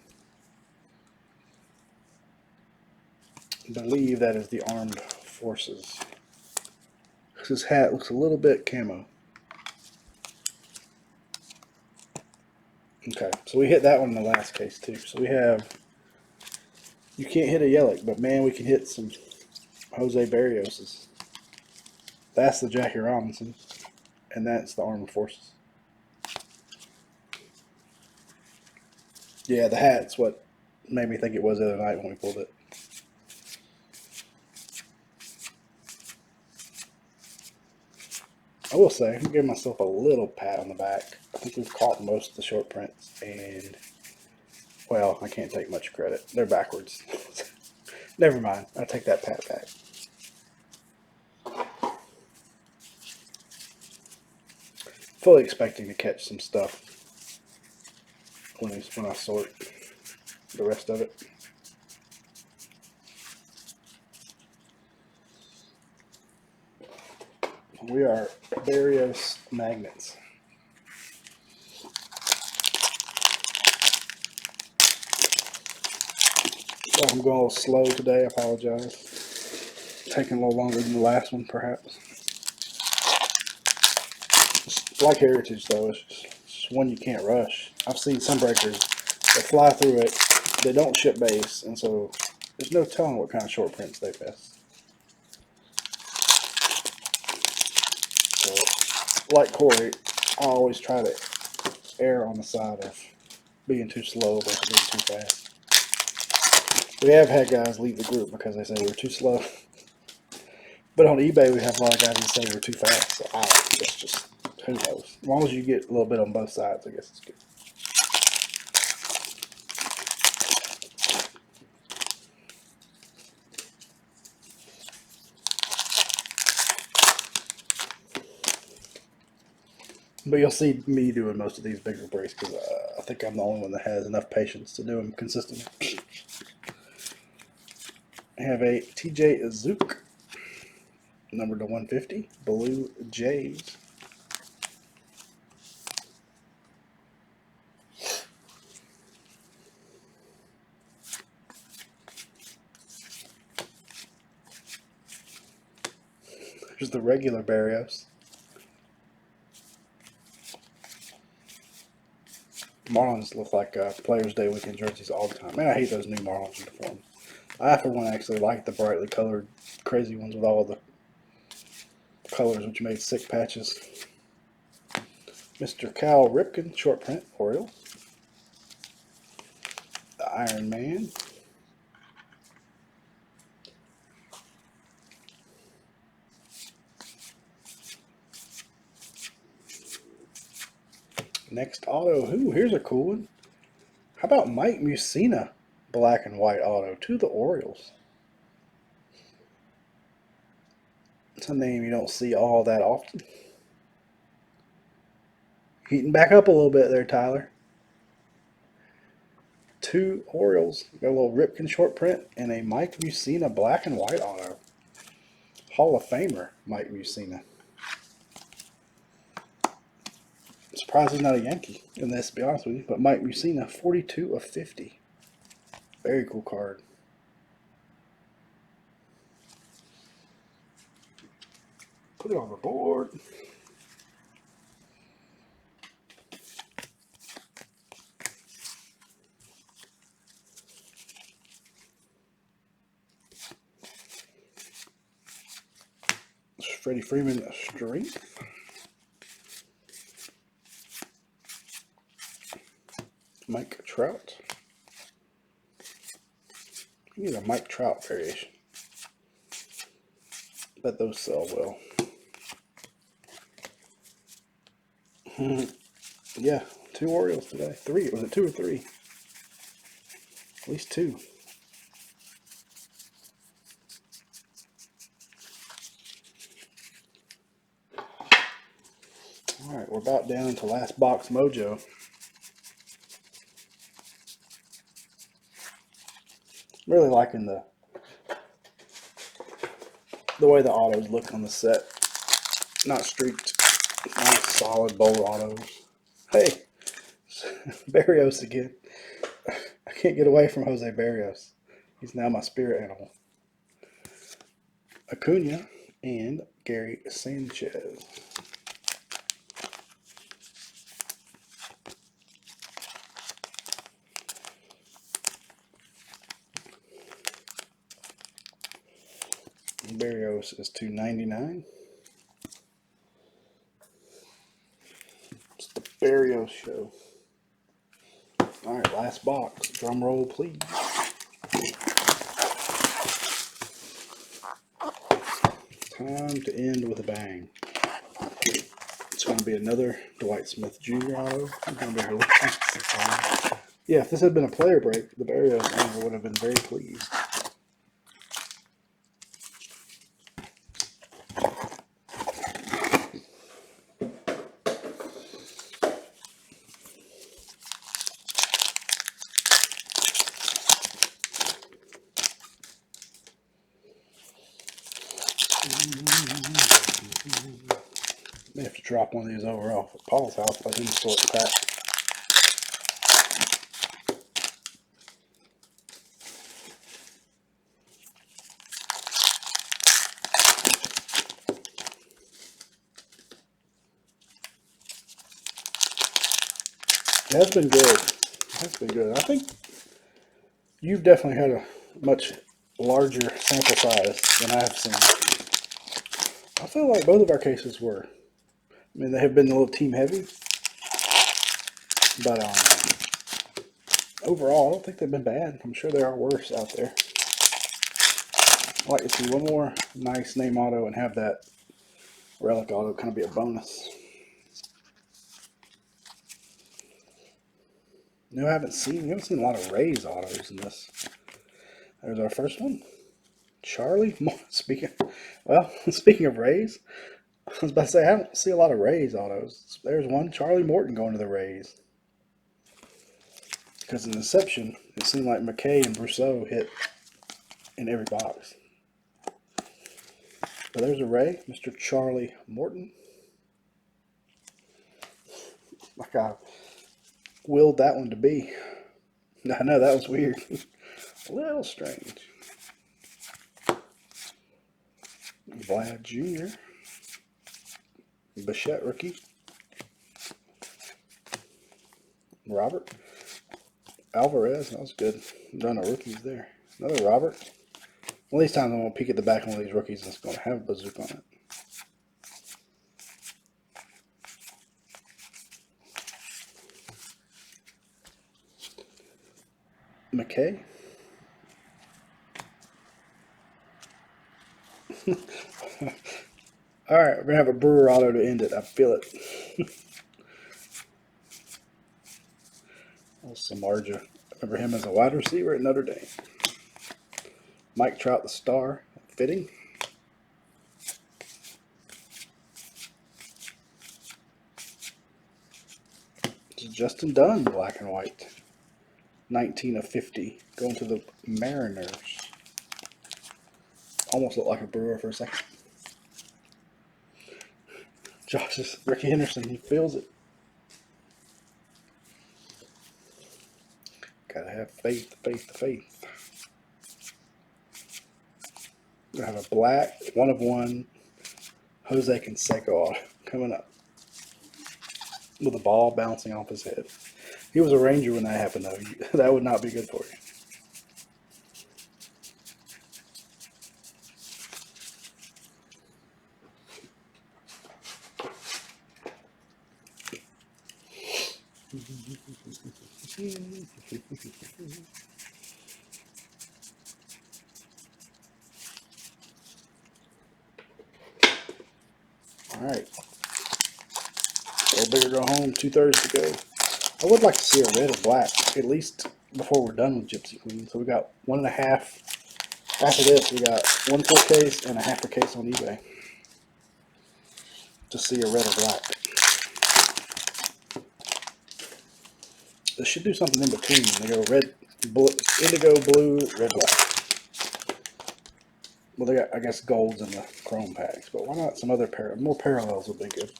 [SPEAKER 1] I believe that is the Armed Forces. His hat looks a little bit camo. Okay, so we hit that one in the last case too. So we have, you can't hit a Yelich, but man, we can hit some Jose Barrioses. That's the Jackie Robinson, and that's the Armed Forces. Yeah, the hat's what made me think it was the other night when we pulled it. I will say, I'm giving myself a little pat on the back. I think we've caught most of the short prints, and, well, I can't take much credit. They're backwards. Never mind. I'll take that pat back. Fully expecting to catch some stuff when I sort the rest of it. We are Barrios magnets. So I'm going a little slow today. I apologize. Taking a little longer than the last one, perhaps. It's like Heritage, though. It's just one you can't rush. I've seen some breakers that fly through it. They don't ship base, and so there's no telling what kind of short prints they miss. So, like Corey, I always try to err on the side of being too slow versus being too fast. We have had guys leave the group because they say we're too slow. But on eBay, we have a lot of guys who say we're too fast. So it's just, who knows? As long as you get a little bit on both sides, I guess it's good. But you'll see me doing most of these bigger breaks because I think I'm the only one that has enough patience to do them consistently. I have a TJ Azuke, numbered to 150, Blue Jays. There's the regular Barrios. Marlins look like Players' Day weekend jerseys all the time. Man, I hate those new Marlins uniforms. I, for one, actually like the brightly colored, crazy ones with all the colors, which made sick patches. Mr. Cal Ripken, short print, Oriole. The Iron Man. Next auto. Ooh, here's a cool one. How about Mike Mussina, black and white auto to the Orioles? It's a name you don't see all that often. Heating back up a little bit there, Tyler. 2 Orioles. Got a little Ripken short print and a Mike Mussina black and white auto. Hall of Famer, Mike Mussina. I'm surprised he's not a Yankee in this, to be honest with you. But Mike Mussina, 42 of 50. Very cool card. Put it on the board. Freddie Freeman strength. Mike Trout. You need a Mike Trout variation. Bet those sell well. Yeah, 2 Orioles today. 3. Was it 2 or 3? At least 2. Alright, we're about down to last box mojo. Really liking the way the autos look on the set. Not streaked. Nice solid bold autos. Hey, Barrios again. I can't get away from Jose Barrios. He's now my spirit animal. Acuna and Gary Sanchez. Barrios is $2.99. It's the Barrios show. All right, last box. Drum roll, please. Time to end with a bang. It's going to be another Dwight Smith Jr. auto. It's going to be our last. Yeah, if this had been a player break, the Barrios owner would have been very pleased. May have to drop one of these over off at Paul's house. Let him sort the pack. That's been good. That's been good. I think you've definitely had a much larger sample size than I've seen. I feel like both of our cases were. I mean, they have been a little team heavy, but overall, I don't think they've been bad. I'm sure there are worse out there. I'd like to see one more nice name auto and have that relic auto kind of be a bonus. No, I haven't seen a lot of Rays autos in this. There's our first one. Charlie, speaking of Rays, I was about to say, I don't see a lot of Rays autos. There's one, Charlie Morton going to the Rays. Because in Inception, it seemed like McKay and Brousseau hit in every box. So there's a Ray, Mr. Charlie Morton. Like I willed that one to be. I know, that was weird. A little strange. Vlad Jr. Bichette rookie. Robert Alvarez, that was good. Run of rookies there. Another Robert. One of these times I'm going to peek at the back of one of these rookies and it's going to have a bazooka on it. McKay. Alright, we're going to have a Brewer auto to end it. I feel it. Samardzija. Remember him as a wide receiver at Notre Dame. Mike Trout, the star. Fitting. Justin Dunn, black and white. 19/50. Going to the Mariners. Almost looked like a Brewer for a second. Ricky Henderson, he feels it. Gotta have faith. Gonna have a black 1/1 Jose Canseco auto coming up with a ball bouncing off his head. He was a Ranger when that happened, though. That would not be good for you. All right. Go big or go home. 2/3 to go. I would like to see a red or black, at least before we're done with Gypsy Queen. So we got 1.5. After this, we got 1 full case and a half a case on eBay to see a red or black. They should do something in between. They go red, blue, indigo, blue, red, black. Well, they got, I guess, golds in the chrome packs, but why not some other more parallels would be good.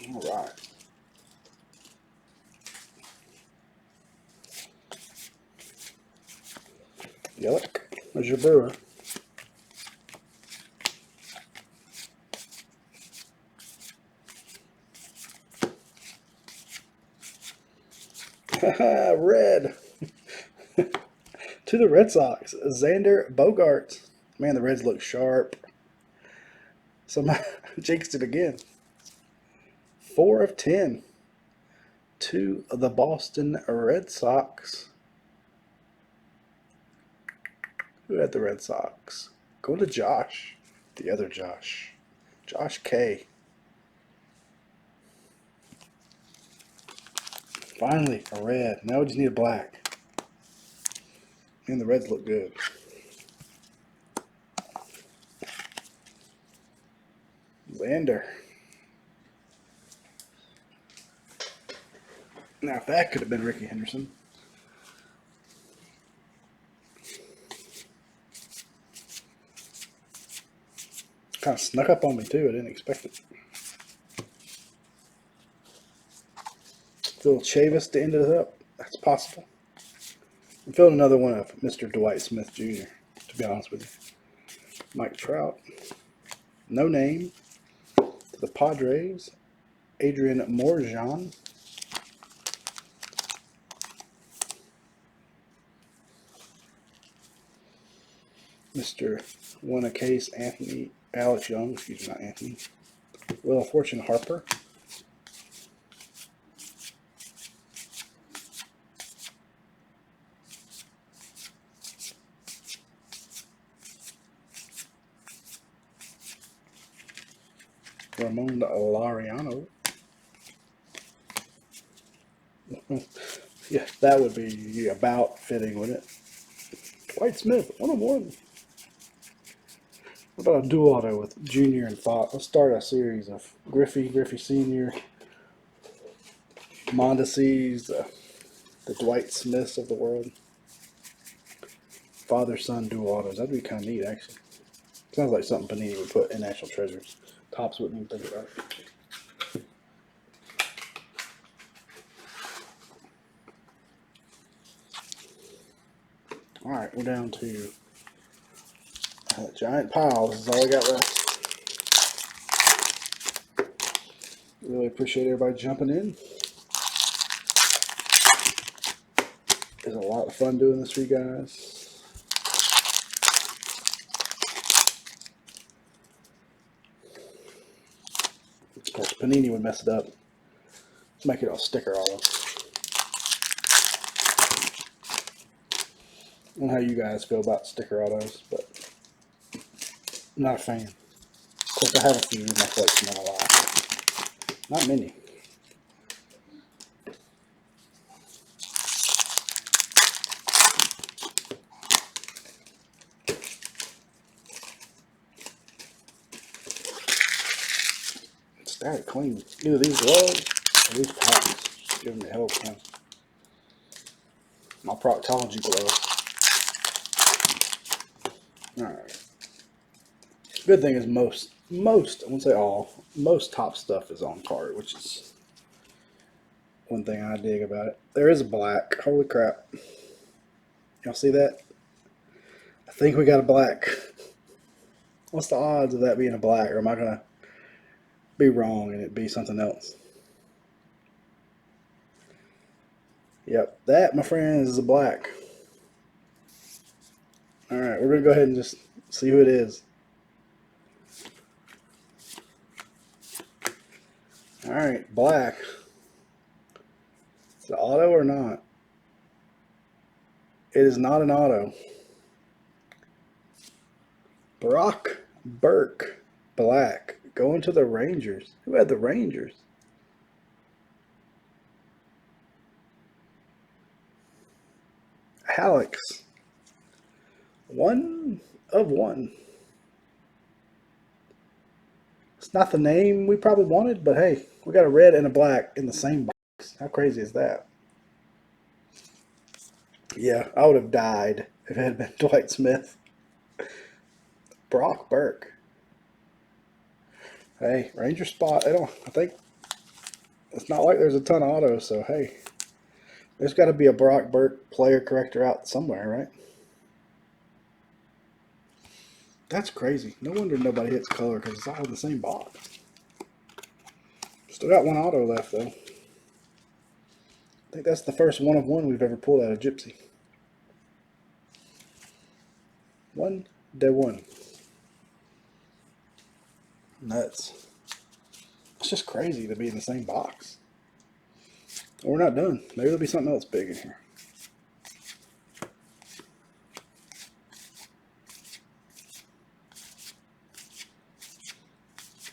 [SPEAKER 1] All right. Yellow. There's your brewer. Red. To the Red Sox, Xander Bogaerts. Man, the Reds look sharp. Somebody jinxed it again. 4 of 10 to the Boston Red Sox. Who had the Red Sox? Go to Josh. The other Josh. Josh K. Finally, a red. Now we just need a black. And the Reds look good. Xander. Now, if that could have been Ricky Henderson. Kind of snuck up on me, too. I didn't expect it. Phil Chavis to end it up. That's possible. I'm feeling another one of Mr. Dwight Smith Jr., to be honest with you. Mike Trout. No name. To the Padres. Adrian Morjan. Mr. One a Case Alex Young, excuse me, not Anthony. Wheel of Fortune Harper. Ramon Laureano. Yeah, that would be about fitting, wouldn't it? Dwight Smith, 101. What about a dual auto with Junior and Fox? Let's start a series of Griffey Sr., Mondesies, the Dwight Smiths of the world. Father-son dual autos. That'd be kind of neat, actually. Sounds like something Panini would put in National Treasures. Tops wouldn't even think about it. Alright, we're down to a giant pile. This is all I got left. Really appreciate everybody jumping in. It's a lot of fun doing this for you guys. Of course, Panini would mess it up. Let's make it a sticker auto. I don't know how you guys feel about sticker autos, but I'm not a fan. Of course, I have a few in my collection, not a lot. Not many. Static clean. Either these gloves or these packs. Just give them the hell of a time. My proctology gloves. Alright. Good thing is most, I won't say all, most top stuff is on card, which is one thing I dig about it. There is a black. Holy crap. Y'all see that? I think we got a black. What's the odds of that being a black? Or am I going to be wrong and it be something else? Yep, that, my friends, is a black. Alright, we're going to go ahead and just see who it is. Alright, black. Is it auto or not? It is not an auto. Brock Burke, black. Going to the Rangers. Who had the Rangers? Alex. 1 of 1. It's not the name we probably wanted, but hey, we got a red and a black in the same box. How crazy is that? Yeah, I would have died if it had been Dwight Smith. Brock Burke. Hey, Ranger spot. I think it's not like there's a ton of autos, so hey, there's got to be a Brock Burke player corrector out somewhere, right? That's crazy. No wonder nobody hits color because it's all in the same box. Still got one auto left though. I think that's the first 1 of 1 we've ever pulled out of Gypsy. 1 de 1. Nuts. It's just crazy to be in the same box. We're not done. Maybe there'll be something else big in here.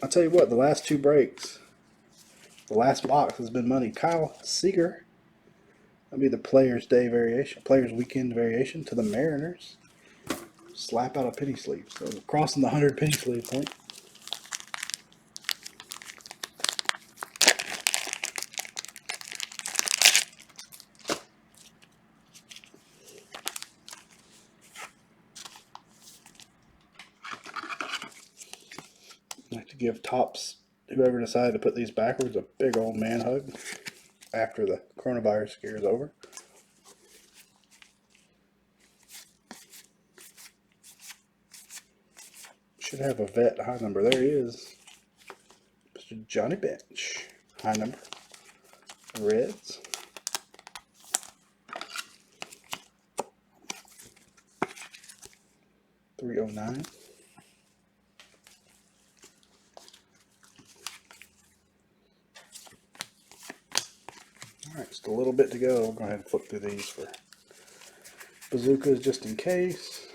[SPEAKER 1] I'll tell you what, the last 2 breaks, the last box has been money. Kyle Seager. That'll be the Players Day variation, Players Weekend variation to the Mariners. Slap out a penny sleeve. So crossing the 100 penny sleeve point. I like to give Topps, whoever decided to put these backwards, a big old man hug after the coronavirus scare is over. Should have a vet high number. There he is. Mr. Johnny Bench. High number. Reds. .309. Alright, just a little bit to go. We'll go ahead and flip through these for bazookas just in case.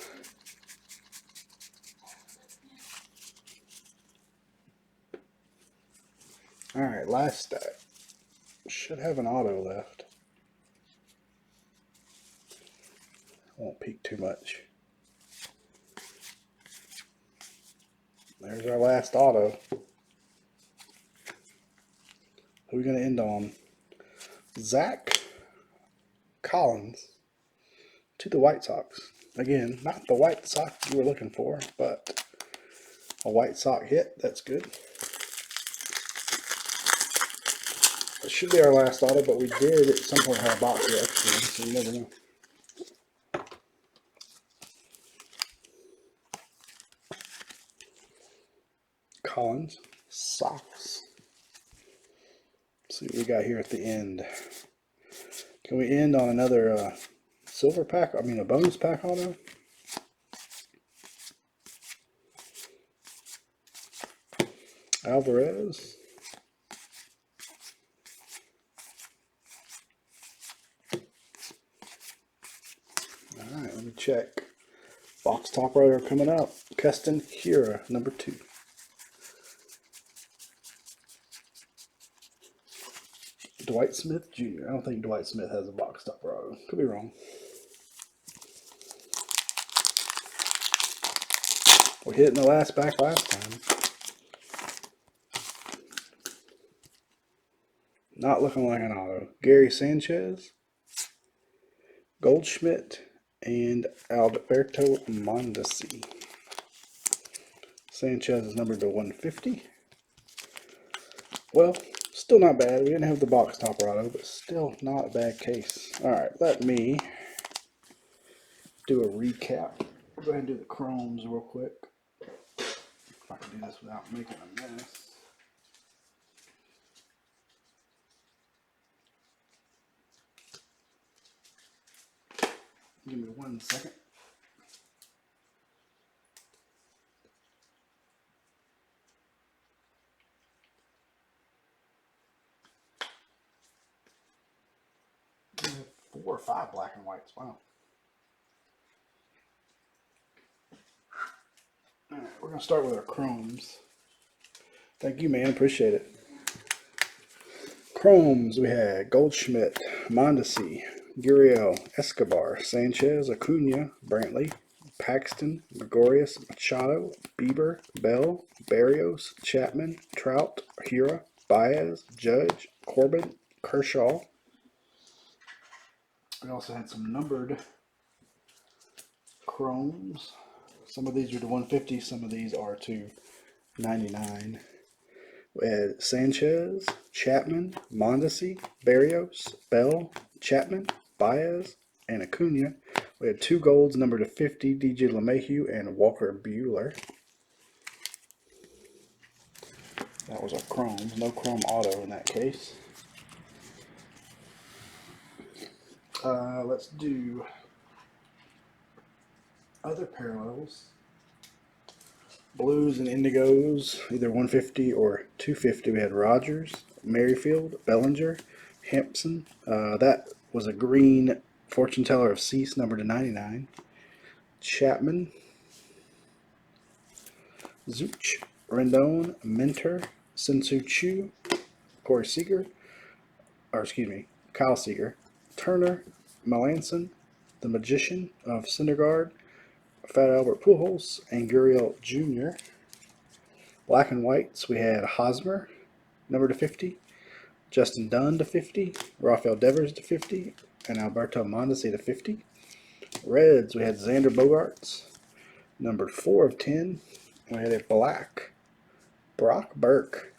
[SPEAKER 1] Alright, last stack. Should have an auto left. Won't peek too much. There's our last auto. Who are we going to end on? Zach Collins to the White Sox. Again, not the White Sox you were looking for, but a White Sox hit. That's good. It should be our last auto, but we did at some point have a box here extra, so you never know. Collins, Sox. Let's see what we got here at the end. Can we end on another silver pack? I mean, a bonus pack auto? Alvarez. Alright, let me check. Box top rotor coming up. Keston Hiura, number 2. Dwight Smith Jr. I don't think Dwight Smith has a box top rotor. Could be wrong. We hit in the last pack last time. Not looking like an auto. Gary Sanchez, Goldschmidt, and Alberto Mondesi. Sanchez is numbered to 150. Well, still not bad. We didn't have the box topper auto, but still not a bad case. Alright, let me do a recap. Go ahead and do the chromes real quick. If I can do this without making a mess. Give me 1 second. We have 4 or 5 black and whites. Wow. Alright, we're going to start with our chromes. Thank you, man. Appreciate it. Chromes, we had Goldschmidt, Mondesi, Gurriel, Escobar, Sanchez, Acuna, Brantley, Paxton, Gregorius, Machado, Bieber, Bell, Barrios, Chapman, Trout, Hira, Baez, Judge, Corbin, Kershaw. We also had some numbered chromes. Some of these are to 150, some of these are to 99. We had Sanchez, Chapman, Mondesi, Barrios, Bell, Chapman, Baez, and Acuna. We had 2 golds numbered to 50, DJ LeMahieu and Walker Buehler. That was our chromes. No chrome auto in that case. Let's do other parallels. Blues and indigos, either 150 or 250. We had Rogers, Merrifield, Bellinger, Hampson. That was a green fortune teller of Cease, number to 99. Chapman, Zuch, Rendon, Minter, Sensu Chu, Corey Seager, Kyle Seager, Turner, Melanson, the Magician of Syndergaard, Fat Albert Pujols, and Gurriel Jr. Black and whites, we had Hosmer, number to 50, Justin Dunn to 50, Rafael Devers to 50, and Alberto Mondesi to 50. Reds, we had Xander Bogaerts, numbered 4 of 10. And we had a black Brock Burke,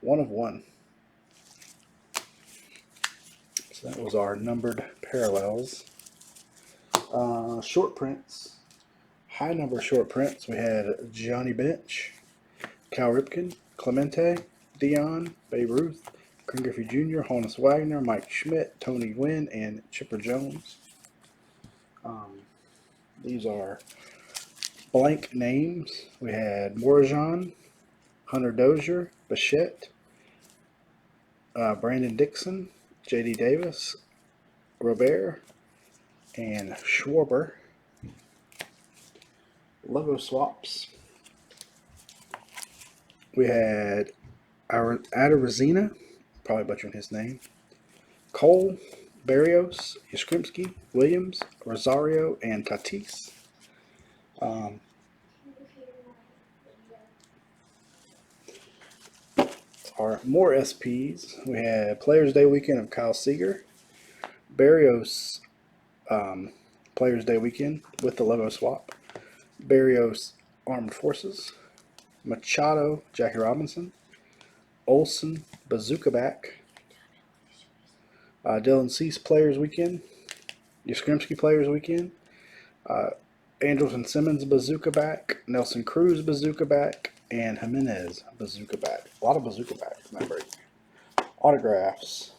[SPEAKER 1] 1 of 1. So that was our numbered parallels. Short prints, high number short prints. We had Johnny Bench, Cal Ripken, Clemente, Dion, Babe Ruth, Ken Griffey Jr., Honus Wagner, Mike Schmidt, Tony Gwynn, and Chipper Jones. These are blank names. We had Morajon, Hunter Dozier, Bichette, Brandon Dixon, J.D. Davis, Robert, and Schwarber. Logo swaps. We had Adarazina, probably butchering his name, Cole, Barrios, Yastrzemski, Williams, Rosario, and Tatis. Are more SPs. We had Players Day weekend of Kyle Seager, Barrios Players Day weekend with the logo swap, Barrios Armed Forces, Machado Jackie Robinson, Olson Bazooka back, Dylan Cease Players weekend, Yastrzemski Players weekend, Andrelton Simmons Bazooka back, Nelson Cruz Bazooka back, and Jimenez Bazooka back. A lot of Bazooka backs in that break. Autographs.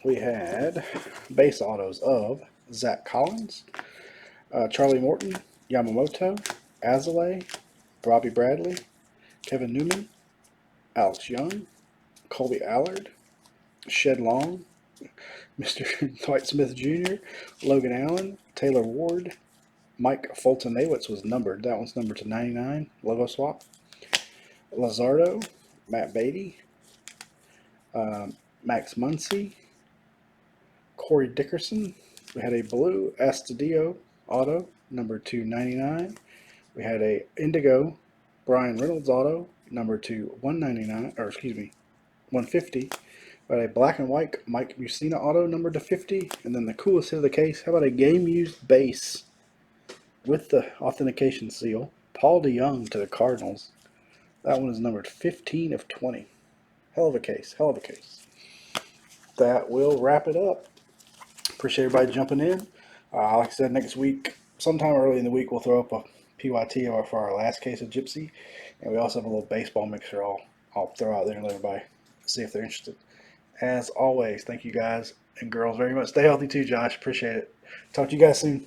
[SPEAKER 1] We had base autos of Zach Collins, Charlie Morton, Yamamoto, Azalea, Robbie Bradley, Kevin Newman, Alex Young, Colby Allard, Shed Long, Mr. Dwight Smith Jr., Logan Allen, Taylor Ward, Mike Fulton-Nawitz was numbered. That one's numbered to 99, logo swap. Lazardo, Matt Beatty, Max Muncy, Corey Dickerson. We had a blue Astudillo auto, number 299. We had a indigo Brian Reynolds auto, number 150. Got a black and white Mike Mussina auto numbered to 50. And then the coolest hit of the case, how about a game used base with the authentication seal? Paul DeYoung to the Cardinals. That one is numbered 15 of 20. Hell of a case. Hell of a case. That will wrap it up. Appreciate everybody jumping in. Like I said, next week, sometime early in the week, we'll throw up a PYT for our last case of Gypsy. And we also have a little baseball mixer I'll throw out there and let everybody see if they're interested. As always, thank you guys and girls very much. Stay healthy too, Josh. Appreciate it. Talk to you guys soon.